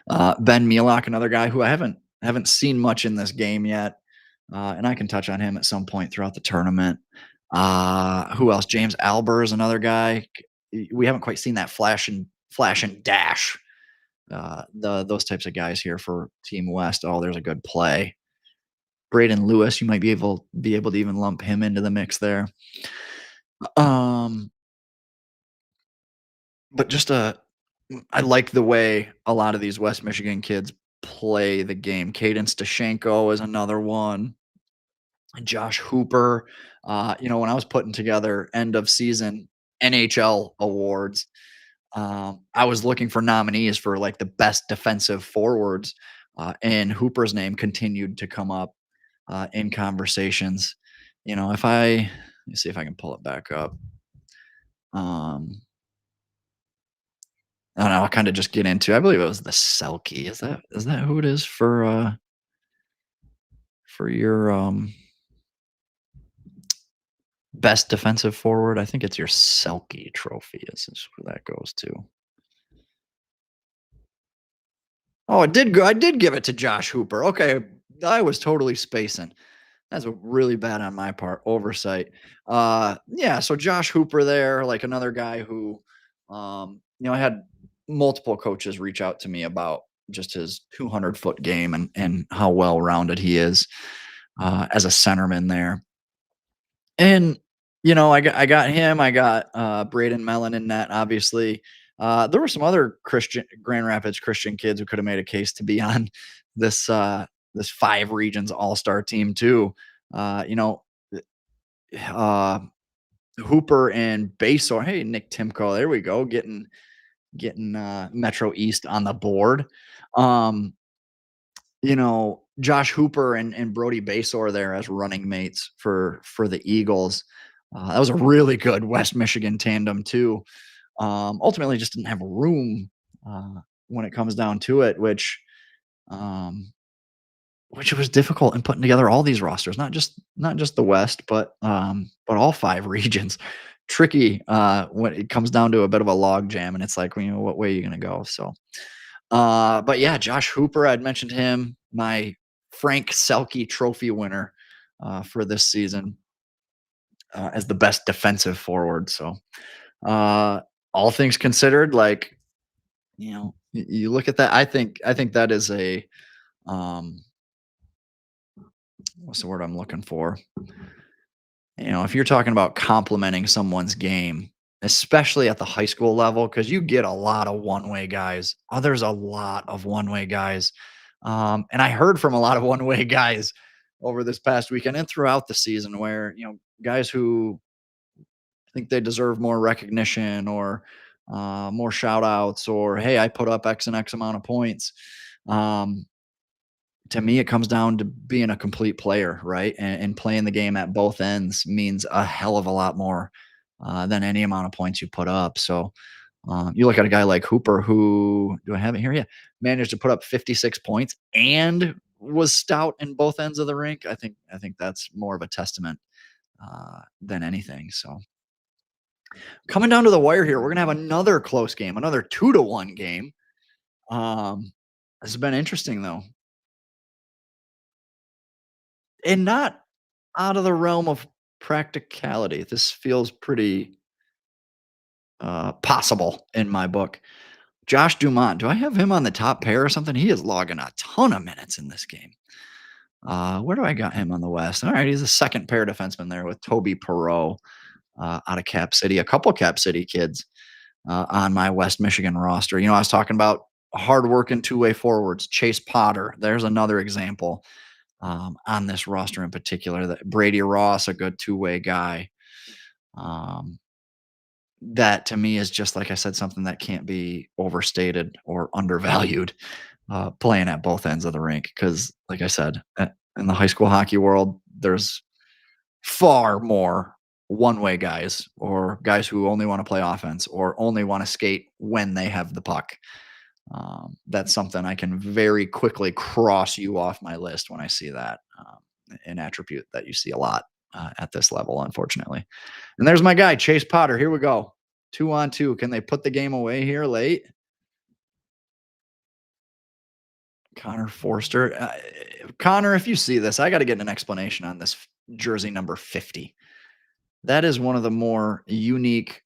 Ben Mielak, another guy who I haven't seen much in this game yet, and I can touch on him at some point throughout the tournament. Who else? James Alber is another guy. We haven't quite seen that flash and dash. The those types of guys here for Team West. Oh, there's a good play. Braden Lewis, you might be able to even lump him into the mix there. Um, but just I like the way a lot of these West Michigan kids play the game. Caden Stashenko is another one. Josh Hooper. When I was putting together end of season NHL awards, I was looking for nominees for like the best defensive forwards, and Hooper's name continued to come up in conversations. If let me see if I can pull it back up. Um, I don't know. I'll kind of just get into. I believe it was the Selkie. Is that who it is for your best defensive forward? I think it's your Selkie trophy. Is who that goes to. Oh, it did go. I did give it to Josh Hooper. Okay, I was totally spacing. That's a really bad on my part, oversight. Yeah, so Josh Hooper there, like another guy who, I had multiple coaches reach out to me about just his 200-foot game and how well rounded he is as a centerman there. And I got him. I got Braden Mellon in net. Obviously, there were some other Christian Grand Rapids Christian kids who could have made a case to be on this this five regions All Star team too. Uh, you know, uh, Hooper and Basor. Hey, Nick Timko. There we go. Getting Metro East on the board. Um, Josh Hooper and Brody Basor there as running mates for the Eagles. That was a really good West Michigan tandem too. Ultimately, just didn't have room when it comes down to it, um, which was difficult in putting together all these rosters, not just the West, but all five regions. Tricky when it comes down to a bit of a log jam, and it's like, what way are you going to go? So, but yeah, Josh Hooper, I'd mentioned him, my Frank Selke Trophy winner for this season as the best defensive forward. So, uh, all things considered, like you look at that. I think that is a um, what's the word I'm looking for? If you're talking about complementing someone's game, especially at the high school level, because you get a lot of one-way guys. Oh, there's a lot of one-way guys. And I heard from a lot of one-way guys over this past weekend and throughout the season where, guys who think they deserve more recognition or more shout outs or, hey, I put up X and X amount of points. Um, to me, it comes down to being a complete player, right? And playing the game at both ends means a hell of a lot more than any amount of points you put up. So you look at a guy like Hooper, who do I have it here? Yeah, managed to put up 56 points and was stout in both ends of the rink. I think that's more of a testament than anything. So coming down to the wire here, we're gonna have another close game, another 2-1 game. Um, this has been interesting though, and not out of the realm of practicality. This feels pretty possible in my book. Josh Dumont, do I have him on the top pair or something? He is logging a ton of minutes in this game. Where do I got him on the West? All right, he's a second pair defenseman there with Toby Perot out of Cap City. A couple Cap City kids on my West Michigan roster. I was talking about hardworking two-way forwards. Chase Potter, there's another example on this roster in particular. That Brady Ross, a good two-way guy. Um, that to me is just like I said, something that can't be overstated or undervalued. Playing at both ends of the rink, because, like I said, in the high school hockey world, there's far more one-way guys or guys who only want to play offense or only want to skate when they have the puck. That's something I can very quickly cross you off my list when I see that, an attribute that you see a lot at this level, unfortunately. And there's my guy, Chase Potter. Here we go. 2-on-2. Can they put the game away here late? Connor Forster. Connor, if you see this, I got to get an explanation on this jersey number 50. That is one of the more unique,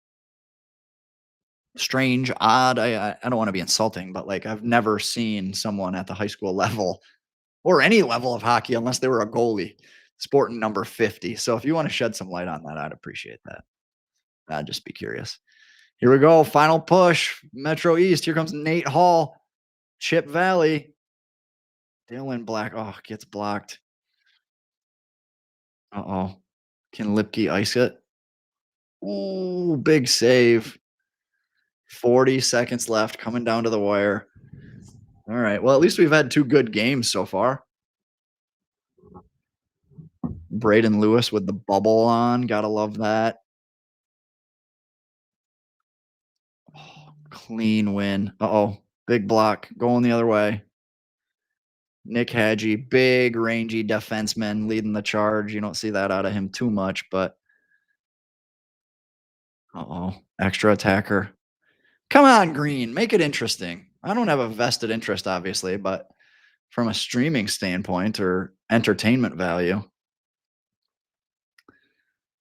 strange, odd. I don't want to be insulting, but like I've never seen someone at the high school level or any level of hockey, unless they were a goalie, sporting number 50. So if you want to shed some light on that, I'd appreciate that. I'd just be curious. Here we go. Final push. Metro East. Here comes Nate Hall. Chip Valley. Dylan Black. Oh, gets blocked. Uh-oh. Can Lipke ice it? Ooh, big save. 40 seconds left, coming down to the wire. All right. Well, at least we've had two good games so far. Braden Lewis with the bubble on. Gotta love that. Oh, clean win. Uh-oh. Big block going the other way. Nick Hadji, big rangy defenseman leading the charge. You don't see that out of him too much, but uh-oh. Extra attacker. Come on, Green. Make it interesting. I don't have a vested interest, obviously, but from a streaming standpoint or entertainment value,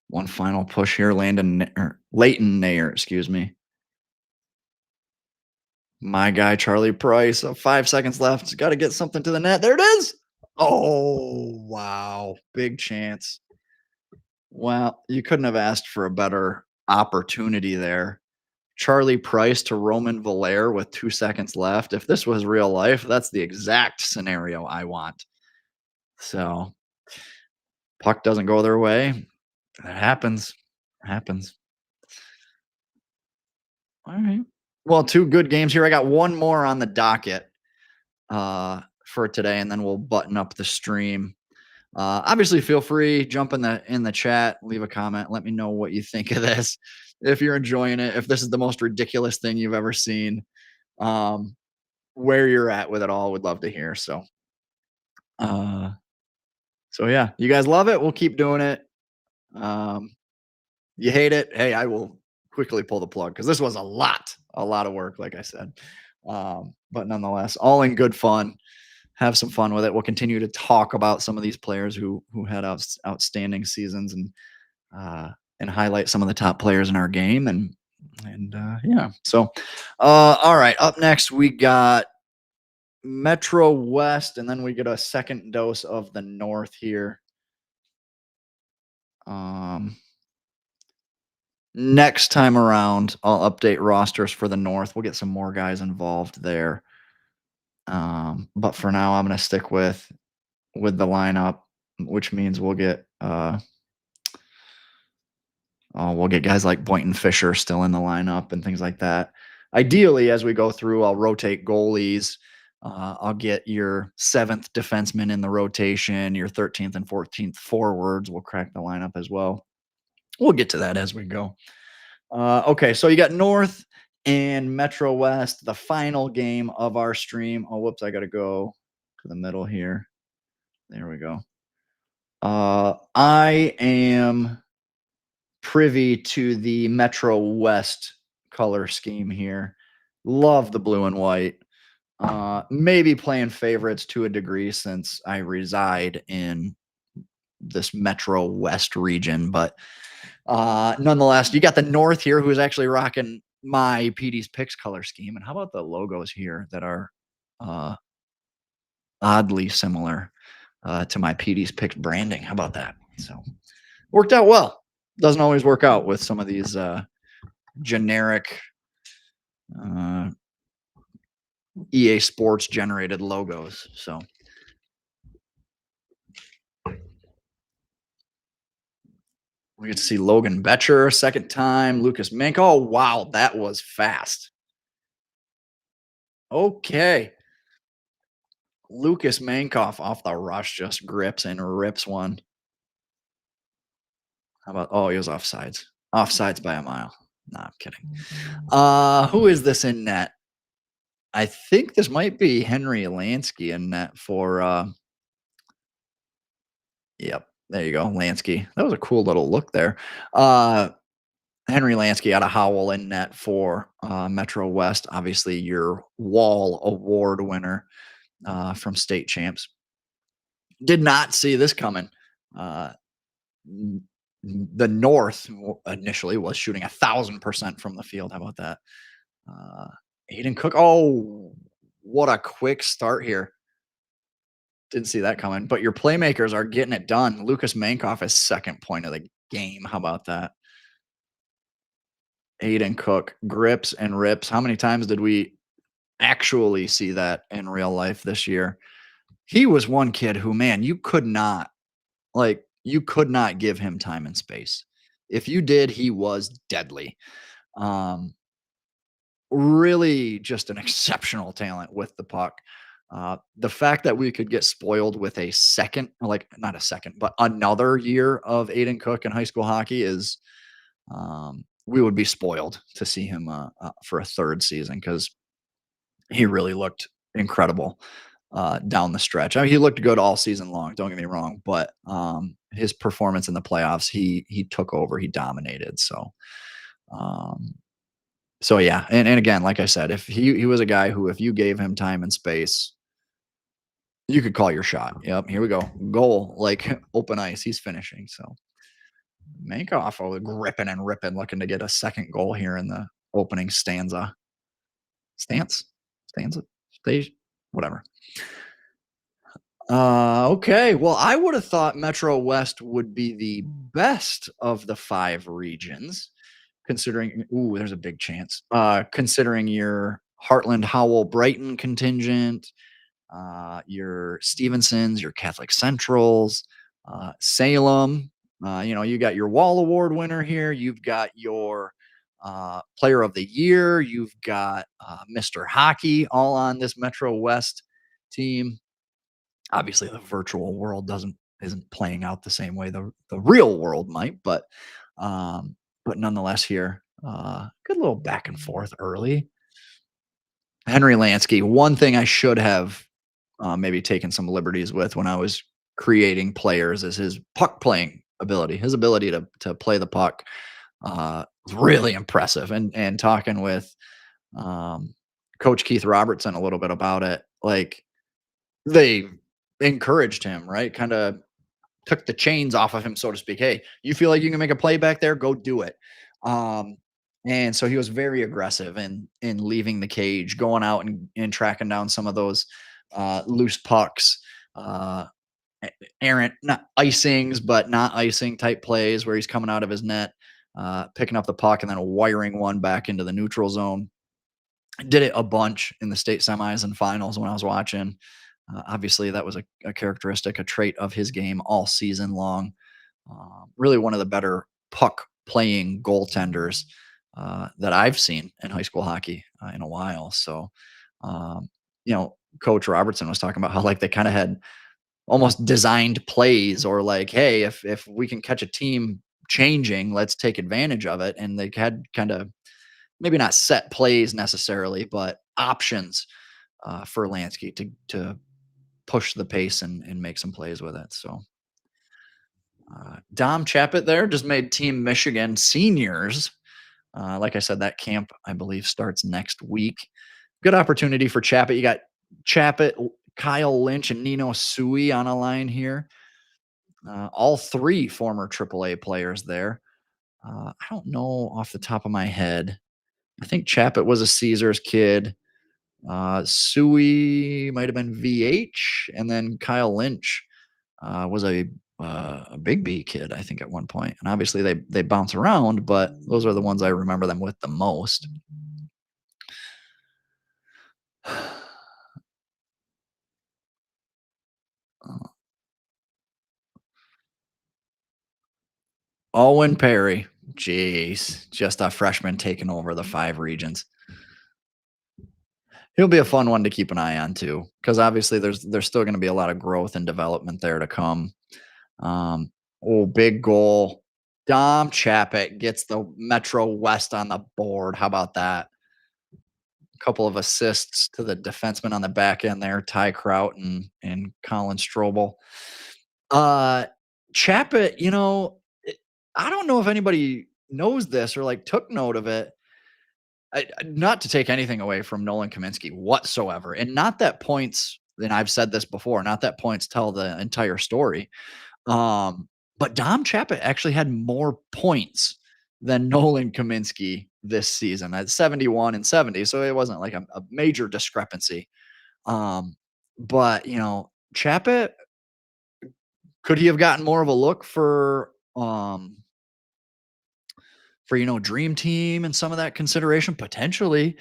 one final push here, Leighton Nair, excuse me. My guy, Charlie Price. 5 seconds left. Got to get something to the net. There it is. Oh, wow. Big chance. Well, you couldn't have asked for a better opportunity there. Charlie Price to Roman Valaire with 2 seconds left. If this was real life, that's the exact scenario I want. So, puck doesn't go their way. That happens. Happens. All right. Well, two good games here. I got one more on the docket for today, and then we'll button up the stream. Obviously, feel free jump in the chat, leave a comment, let me know what you think of this. If you're enjoying it, if this is the most ridiculous thing you've ever seen, um, where you're at with it all, would love to hear. Uh, so yeah, you guys love it. We'll keep doing it. Um, you hate it. Hey, I will quickly pull the plug because this was a lot of work, like I said. But nonetheless, all in good fun. Have some fun with it. We'll continue to talk about some of these players who had outstanding seasons and highlight some of the top players in our game and yeah. So all right, up next we got Metro West, and then we get a second dose of the North here. Um, Next time around, I'll update rosters for the North. We'll get some more guys involved there. But for now, I'm going to stick with the lineup, which means we'll get guys like Boynton Fisher still in the lineup and things like that. Ideally, as we go through, I'll rotate goalies. I'll get your seventh defenseman in the rotation, your 13th and 14th forwards. We'll crack the lineup as well. We'll get to that as we go. Okay, so you got North and Metro West, the final game of our stream. Oh, whoops, I got to go to the middle here. There we go. I am privy to the Metro West color scheme here. Love the blue and white. Maybe playing favorites to a degree since I reside in this Metro West region, but nonetheless, you got the North here who is actually rocking my PD's Picks color scheme. And how about the logos here that are uh, oddly similar to my PD's Picks branding? How about that? So worked out well. Doesn't always work out with some of these generic EA Sports generated logos. So We get to see Logan Betcher second time. Lucas Mank. Oh wow, that was fast. Okay. Lucas Mankoff off the rush just grips and rips one. How about oh, he was offsides. Offsides by a mile. No, I'm kidding. Who is this in net? I think this might be Henry Lansky in net for yep, there you go, Lansky. That was a cool little look there. Uh Henry Lansky out of Howell in net for Metro West. Obviously, your Wall Award winner from state champs. Did not see this coming. Uh, n- the North initially was shooting 1,000% from the field. How about that? Uh, Aiden Cook. Oh, what a quick start here. Didn't see that coming. But your playmakers are getting it done. Lucas Mankoff is second point of the game. How about that? Aiden Cook grips and rips. How many times did we actually see that in real life this year? He was one kid who, man, you could not give him time and space. If you did, he was deadly. Um, really just an exceptional talent with the puck. The fact that we could get spoiled with a second, like not a second, but another year of Aiden Cook in high school hockey is, we would be spoiled to see him for a third season because he really looked incredible down the stretch. I mean, he looked good all season long. Don't get me wrong, but his performance in the playoffs, he took over. He dominated. Um, so yeah, and again, like I said, if he was a guy who, if you gave him time and space, you could call your shot. Yep, here we go, goal, like open ice. He's finishing. So Mankoff gripping and ripping, looking to get a second goal here in the opening stanza, stage, whatever. Okay. Well, I would have thought Metro West would be the best of the five regions, considering. Ooh, there's a big chance. Considering your Heartland, Howell, Brighton contingent, your Stevensons, your Catholic Centrals, Salem. You got your Wall Award winner here. You've got your Player of the Year. You've got Mr. Hockey, all on this Metro West team. Obviously, the virtual world isn't playing out the same way the real world might, but nonetheless, here, good little back and forth early. Henry Lansky. One thing I should have maybe taken some liberties with when I was creating players is his puck playing ability. His ability to play the puck was really impressive. And talking with um, Coach Keith Robertson a little bit about it, like they encouraged him, right? Kind of took the chains off of him, so to speak. Hey, you feel like you can make a play back there? Go do it. Um, and so he was very aggressive in leaving the cage, going out and tracking down some of those loose pucks, uh, errant, not icings, but not icing type plays where he's coming out of his net, picking up the puck and then wiring one back into the neutral zone. Did it a bunch in the state semis and finals when I was watching. Obviously, that was a characteristic, a trait of his game all season long. Really, one of the better puck playing goaltenders that I've seen in high school hockey in a while. So, um, Coach Robertson was talking about how like they kind of had almost designed plays, or like, hey, if we can catch a team changing, let's take advantage of it. And they had kind of maybe not set plays necessarily, but options for Lansky to push the pace and make some plays with it. So Dom Chappett there just made Team Michigan seniors. Like I said, that camp I believe starts next week. Good opportunity for Chappett. You got Chappett, Kyle Lynch, and Nino Sui on a line here. All three former AAA players there. I don't know off the top of my head. I think Chappett was a Caesars kid. Sui might have been VH, and then Kyle Lynch was a Big B kid, I think, at one point. And obviously, they bounce around, but those are the ones I remember them with the most. Owen Perry. Jeez, just a freshman taking over the 5 regions. He'll be a fun one to keep an eye on too, because obviously there's still gonna be a lot of growth and development there to come. Um, oh, big goal. Dom Chapek gets the Metro West on the board. How about that? Couple of assists to the defenseman on the back end there, Ty Kraut and Colin Strobel. Uh, Chapek, I don't know if anybody knows this or like took note of it. Not to take anything away from Nolan Kaminsky whatsoever, and not that points. And I've said this before. Not that points tell the entire story. But Dom Chapek actually had more points than Nolan Kaminsky this season at 71 and 70. So it wasn't like a major discrepancy. Um, but Chapek, could he have gotten more of a look for Dream Team and some of that consideration? Potentially.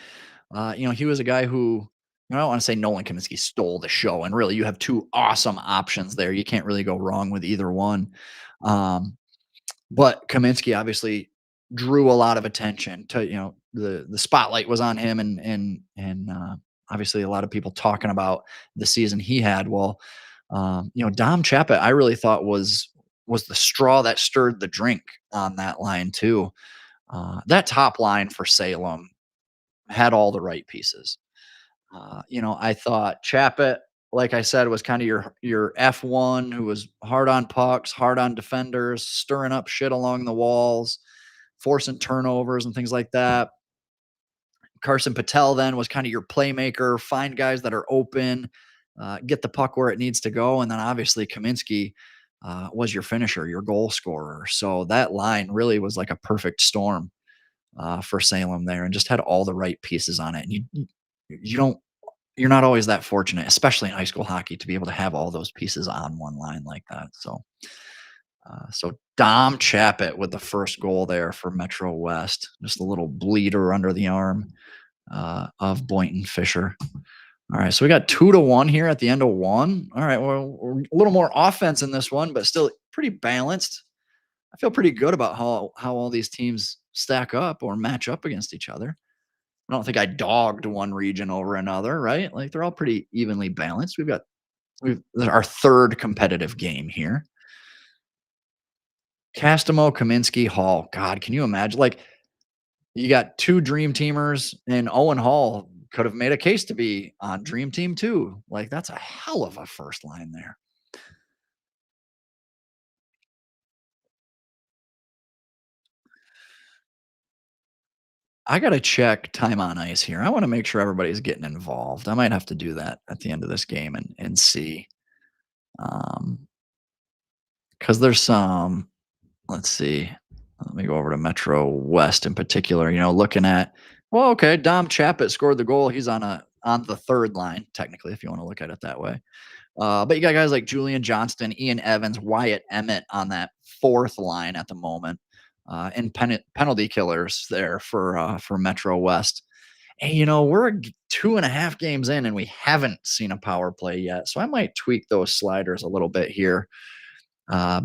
He was a guy who I don't want to say Nolan Kaminsky stole the show, and really you have two awesome options there. You can't really go wrong with either one. Um, But Kaminsky obviously drew a lot of attention to, the spotlight was on him and obviously a lot of people talking about the season he had. Well, Dom Chapek, I really thought was the straw that stirred the drink on that line too. That top line for Salem had all the right pieces. I thought Chapet, like I said, was kind of your F1 who was hard on pucks, hard on defenders, stirring up shit along the walls, forcing turnovers and things like that. Carson Patel then was kind of your playmaker, find guys that are open, get the puck where it needs to go, and then obviously Kaminsky was your finisher, your goal scorer. So that line really was like a perfect storm for Salem there, and just had all the right pieces on it. And you don't you're not always that fortunate, especially in high school hockey, to be able to have all those pieces on one line like that. So Dom Chapet with the first goal there for Metro West, just a little bleeder under the arm of Boynton Fisher. All right, so we got 2-1 here at the end of one. All right, well, we're a little more offense in this one, but still pretty balanced. I feel pretty good about how all these teams stack up or match up against each other. I don't think I dogged one region over another, right? Like they're all pretty evenly balanced. We've our third competitive game here. Castamo, Kaminsky, Hall. God, can you imagine? Like you got two dream teamers, and Owen Hall could have made a case to be on Dream Team too. Like that's a hell of a first line there. I gotta check time on ice here. I want to make sure everybody's getting involved. I might have to do that at the end of this game and see. Um, because there's some. Let's see. Let me go over to Metro West in particular. Looking at well, okay, Dom Chapet scored the goal. He's on the third line, technically, if you want to look at it that way. But you got guys like Julian Johnston, Ian Evans, Wyatt Emmett on that fourth line at the moment, and penalty killers there for Metro West. And we're 2.5 games in, and we haven't seen a power play yet. So I might tweak those sliders a little bit here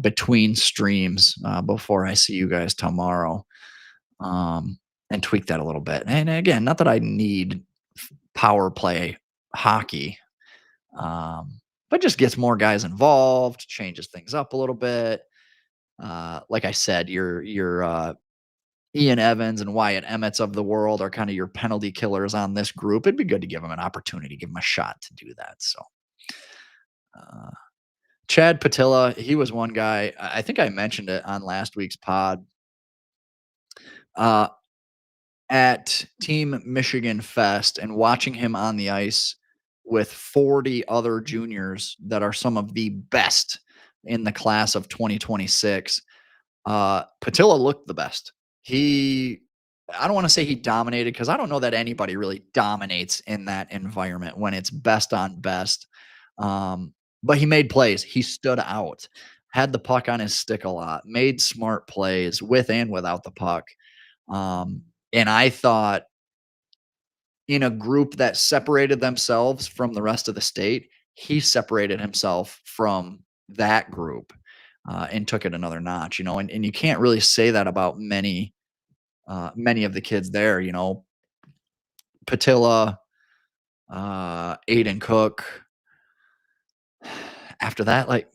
between streams before I see you guys tomorrow, and tweak that a little bit. And again, not that I need power play hockey, but just gets more guys involved, changes things up a little bit. Like I said, your Ian Evans and Wyatt Emmets of the world are kind of your penalty killers on this group. It'd be good to give them an opportunity, give them a shot to do that. So. Uh, Chad Patilla, he was one guy. I think I mentioned it on last week's pod. Uh, at Team Michigan Fest and watching him on the ice with 40 other juniors that are some of the best in the class of 2026. Patilla looked the best. I don't want to say he dominated because I don't know that anybody really dominates in that environment when it's best on best. But he made plays. He stood out, had the puck on his stick a lot, made smart plays with and without the puck. And I thought in a group that separated themselves from the rest of the state, he separated himself from that group. and took it another notch. And you can't really say that about many of the kids there. Patilla, Aiden Cook. After that, like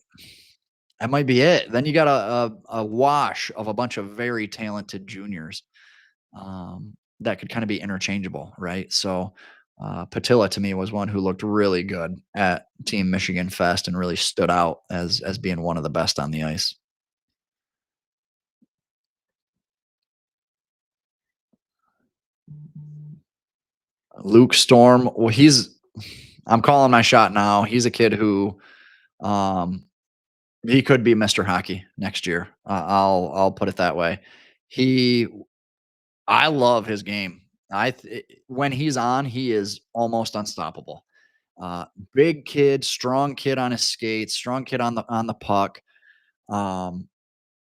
that might be it. Then you got a wash of a bunch of very talented juniors that could kind of be interchangeable, right? So Patilla to me was one who looked really good at Team Michigan Fest and really stood out as being one of the best on the ice. Luke Storm, well, I'm calling my shot now. He's a kid who um, he could be Mr. Hockey next year. I'll put it that way. He I love his game. When he's on, he is almost unstoppable. Uh, Big kid, strong kid on his skates, strong kid on the puck. Um,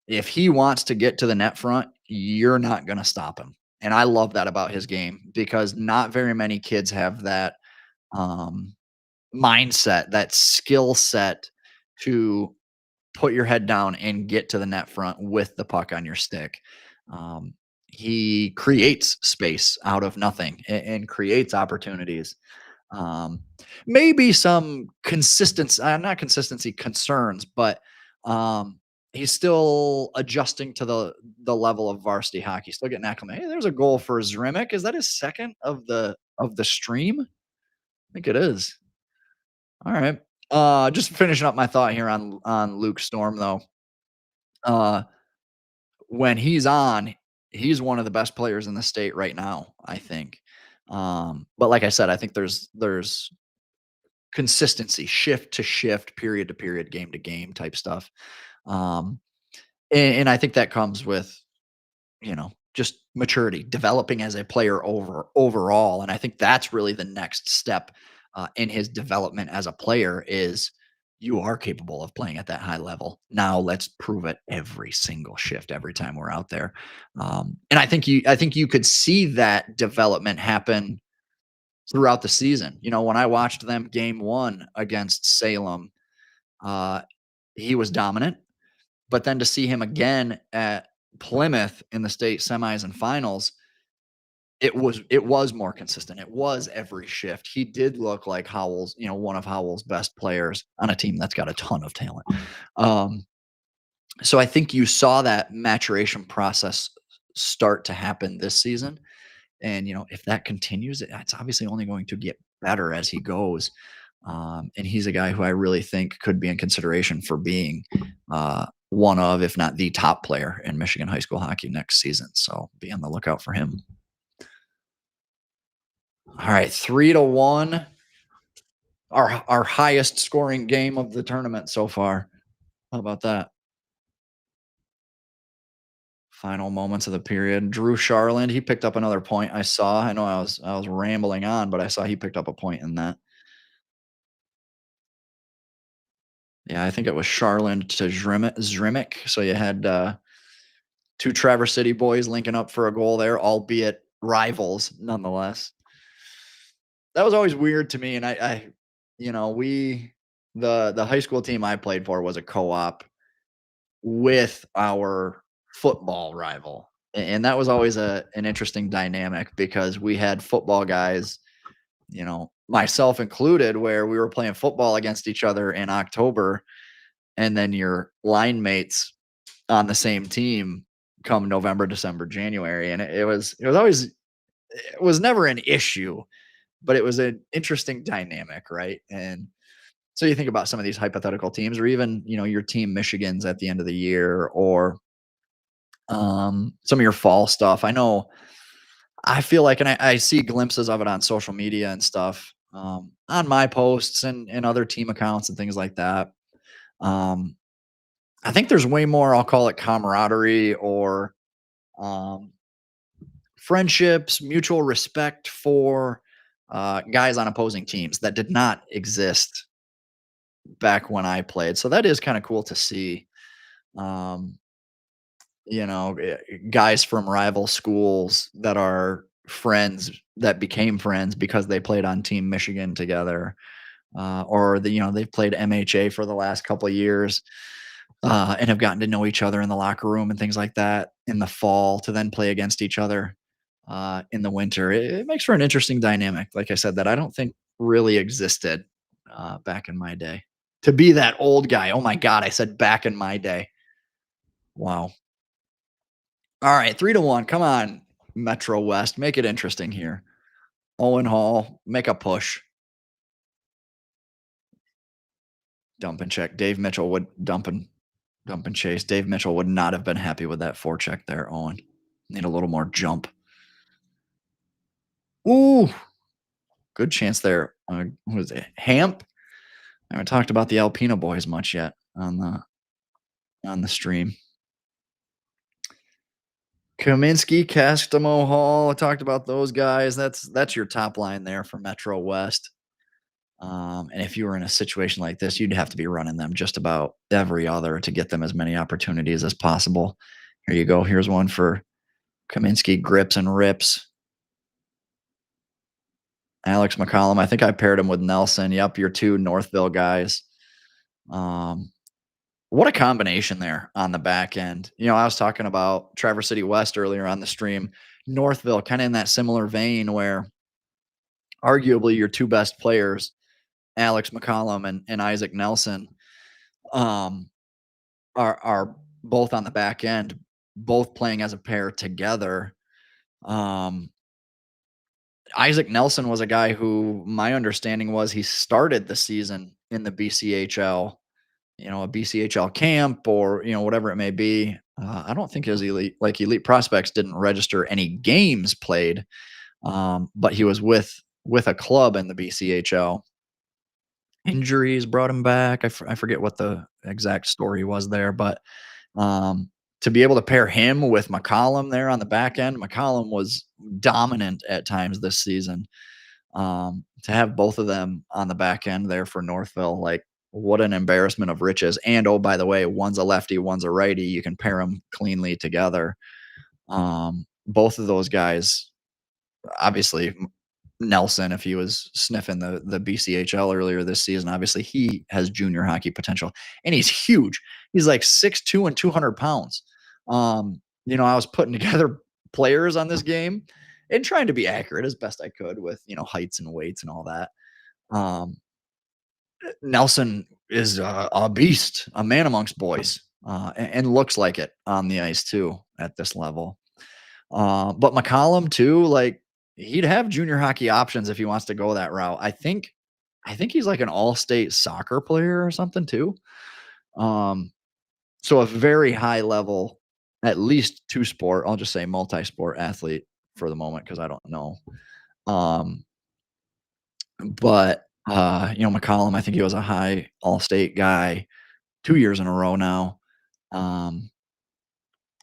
if he wants to get to the net front, you're not going to stop him. And I love that about his game because not very many kids have that um, mindset, that skill set to put your head down and get to the net front with the puck on your stick. Um, he creates space out of nothing and creates opportunities. Um, Maybe some consistency, not consistency concerns, but um, he's still adjusting to the level of varsity hockey. Still getting acclimated. Hey, there's a goal for Zrimic. Is that his second of the stream? I think it is. All right. Just finishing up my thought here on Luke Storm though. Uh, when he's on, he's one of the best players in the state right now, I think. But like I said, I think there's consistency, shift to shift, period to period, game to game type stuff. Um, and I think that comes with just maturity, developing as a player overall. And I think that's really the next step in his development as a player is you are capable of playing at that high level. Now let's prove it every single shift, every time we're out there. And I think you could see that development happen throughout the season. When I watched them game one against Salem, uh, he was dominant. But then to see him again at Plymouth in the state semis and finals, it was more consistent. It was every shift. He did look like Howell's, one of Howell's best players on a team that's got a ton of talent. Um, so I think you saw that maturation process start to happen this season. And if that continues, it's obviously only going to get better as he goes. And he's a guy who I really think could be in consideration for being one of, if not the top player in Michigan high school hockey next season. So be on the lookout for him. All right, 3-1, our highest scoring game of the tournament so far. How about that? Final moments of the period. Drew Charland, he picked up another point. I saw. I know I was rambling on, but I saw he picked up a point in that. Yeah, I think it was Charland to Zrimic. So you had two Traverse City boys linking up for a goal there, albeit rivals nonetheless. That was always weird to me, and we the high school team I played for was a co-op with our football rival, and that was always an interesting dynamic because we had football guys, myself included, where we were playing football against each other in October, and then your line mates on the same team come November, December, January, and it was never an issue, but it was an interesting dynamic, right? And so you think about some of these hypothetical teams, or even your team Michigan's at the end of the year, or some of your fall stuff. I feel like, and I see glimpses of it on social media and stuff, on my posts and other team accounts and things like that. Um, I think there's way more, I'll call it camaraderie or um, friendships, mutual respect for guys on opposing teams that did not exist back when I played. So that is kind of cool to see. Um, Guys from rival schools that are friends that became friends because they played on Team Michigan together, or they've played MHA for the last couple of years. and have gotten to know each other in the locker room and things like that in the fall to then play against each other in the winter. It makes for an interesting dynamic, like I said, that I don't think really existed back in my day. To be that old guy. Oh my God, I said back in my day. Wow. All right, 3-1. Come on, Metro West. Make it interesting here. Owen Hall, make a push. Dump and check. Dave Mitchell would dump and chase. Dave Mitchell would not have been happy with that forecheck there, Owen. Need a little more jump. Ooh, good chance there. Who was it? Hamp? I haven't talked about the Alpina boys much yet on the stream. Kaminsky, Castamo Hall. I talked about those guys. That's your top line there for Metro West. And if you were in a situation like this, you'd have to be running them just about every other to get them as many opportunities as possible. Here you go. Here's one for Kaminsky, grips and rips. Alex McCollum. I think I paired him with Nelson. Yep, your two Northville guys. Um, what a combination there on the back end. I was talking about Traverse City West earlier on the stream. Northville, kind of in that similar vein where arguably your two best players, Alex McCollum and Isaac Nelson, um, are both on the back end, both playing as a pair together. Um, Isaac Nelson was a guy who my understanding was he started the season in the BCHL, a BCHL camp or, whatever it may be. I don't think his elite prospects didn't register any games played, but he was with a club in the BCHL. Injuries brought him back. I forget what the exact story was there, but um, to be able to pair him with McCollum there on the back end, McCollum was dominant at times this season. To have both of them on the back end there for Northville, like what an embarrassment of riches. And oh, by the way, one's a lefty, one's a righty. You can pair them cleanly together. Both of those guys, obviously, Nelson, if he was sniffing the BCHL earlier this season, obviously he has junior hockey potential, and he's huge. He's like 6'2" and 200 pounds. I was putting together players on this game and trying to be accurate as best I could with heights and weights and all that. Um, Nelson is a beast, a man amongst boys, and looks like it on the ice too at this level. But McCollum too, like he'd have junior hockey options if he wants to go that route. I think he's like an all-state soccer player or something too. Um, so a very high level, at least two sport. I'll just say multi-sport athlete for the moment because I don't know. Um, but McCollum, I think he was a high all-state guy 2 years in a row now. Um,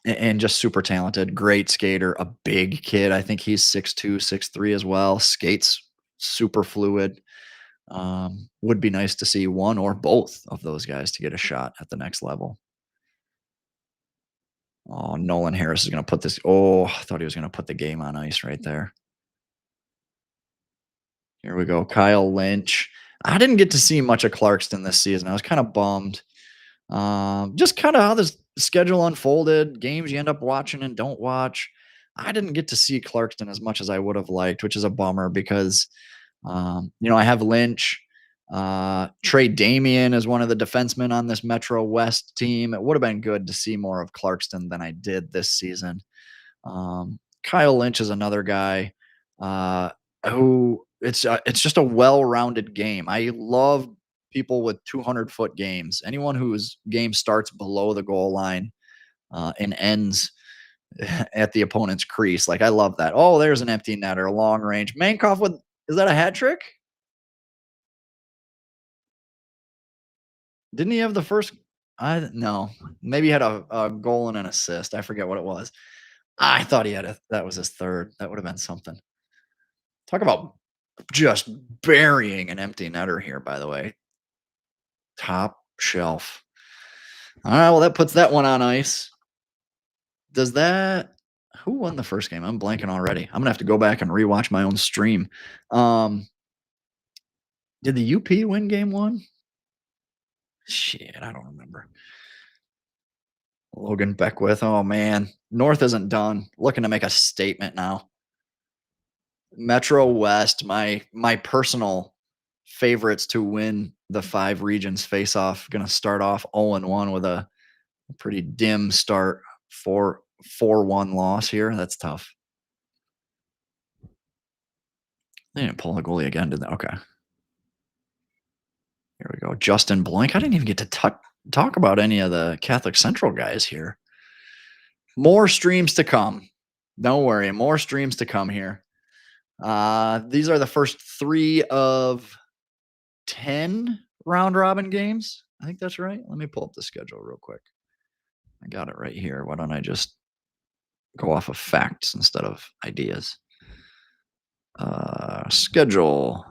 and just super talented, great skater, a big kid. I think he's 6'2", 6'3" as well. Skates super fluid. Would be nice to see one or both of those guys to get a shot at the next level. Oh, Nolan Harris is going to put this. Oh, I thought he was going to put the game on ice right there. Here we go. Kyle Lynch. I didn't get to see much of Clarkston this season. I was kind of bummed. Just kind of how this schedule unfolded, games you end up watching and don't watch. I didn't get to see Clarkston as much as I would have liked, which is a bummer because, I have Lynch. Trey Damien is one of the defensemen on this Metro West team. It would have been good to see more of Clarkston than I did this season. Kyle Lynch is another guy who it's just a well-rounded game. I love people with 200-foot games. Anyone whose game starts below the goal line and ends at the opponent's crease. Like I love that. Oh, there's an empty netter, long range. Mankoff with is that a hat trick? Didn't he have the first? I no. Maybe he had a goal and an assist. I forget what it was. I thought he had that was his third. That would have been something. Talk about just burying an empty netter here, by the way. Top shelf. All right, well, that puts that one on ice. Does that who won the first game? I'm blanking already. I'm gonna have to go back and rewatch my own stream. Um, did the UP win game one? Shit, I don't remember. Logan Beckwith. Oh man, North isn't done. Looking to make a statement now. Metro West, my personal favorites to win the 5 regions face off. Going to start off 0-1 with a pretty dim start. 4-1 loss here. That's tough. They didn't pull a goalie again, did they? Okay. Here we go. Justin Blank. I didn't even get to talk about any of the Catholic Central guys here. More streams to come. Don't worry. More streams to come here. These are the first 3 of 10 round robin games. I think that's right. Let me pull up the schedule real quick. I got it right here. Why don't I just go off of facts instead of ideas? Schedule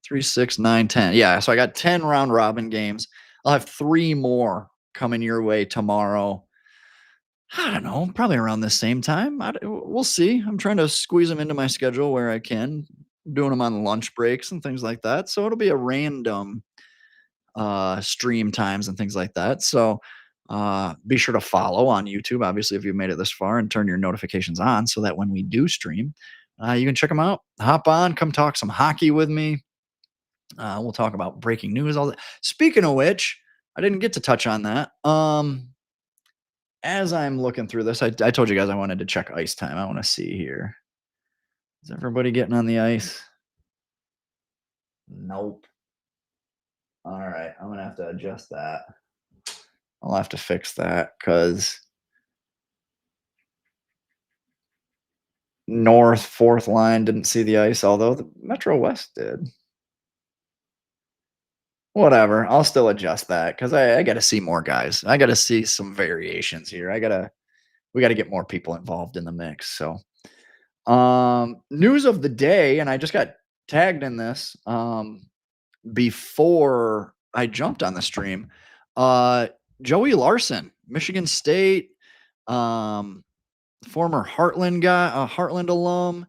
3, 6, 9, 10. Yeah, so I got 10 round robin games. I'll have 3 more coming your way tomorrow. I don't know, probably around the same time. We'll see. I'm trying to squeeze them into my schedule where I can, doing them on lunch breaks and things like that. So it'll be a random stream times and things like that. So be sure to follow on YouTube, obviously, if you've made it this far, and turn your notifications on so that when we do stream, you can check them out. Hop on, come talk some hockey with me. We'll talk about breaking news. All that. Speaking of which, I didn't get to touch on that. As I'm looking through this, I told you guys I wanted to check ice time. I want to see here. Is everybody getting on the ice? Nope. All right, I'm gonna have to adjust that. I'll have to fix that because North fourth line didn't see the ice, although the Metro West did. Whatever. I'll still adjust that because I got to see more guys. I got to see some variations here. We got to get more people involved in the mix. So, news of the day, and I just got tagged in this before I jumped on the stream. Joey Larson, Michigan State, former Heartland guy, Heartland alum,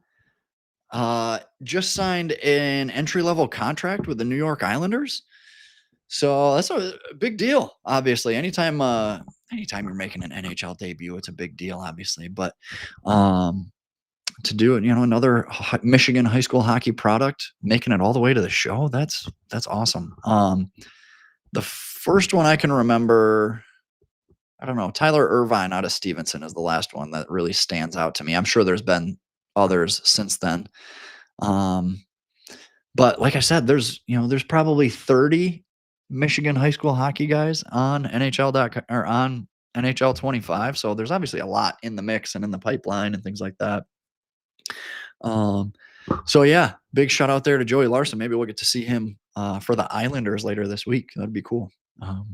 just signed an entry level contract with the New York Islanders. So that's a big deal. Obviously, anytime you're making an NHL debut, it's a big deal, obviously. But to do it, another Michigan high school hockey product, making it all the way to the show, that's awesome. The first one I can remember, I don't know, Tyler Irvine out of Stevenson is the last one that really stands out to me. I'm sure there's been others since then. But like I said, there's probably 30 Michigan high school hockey guys on NHL or on NHL 25. So there's obviously a lot in the mix and in the pipeline and things like that. So yeah, big shout out there to Joey Larson. Maybe we'll get to see him for the Islanders later this week. That'd be cool. All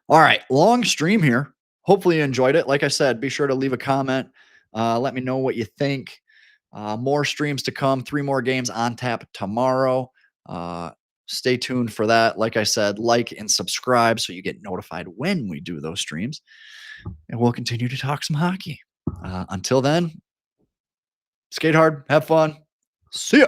right, long stream here. Hopefully you enjoyed it. Like I said, be sure to leave a comment. Let me know what you think. More streams to come. 3 more games on tap tomorrow. Stay tuned for that. Like I said, like and subscribe so you get notified when we do those streams. And we'll continue to talk some hockey. Until then, skate hard, have fun. See ya.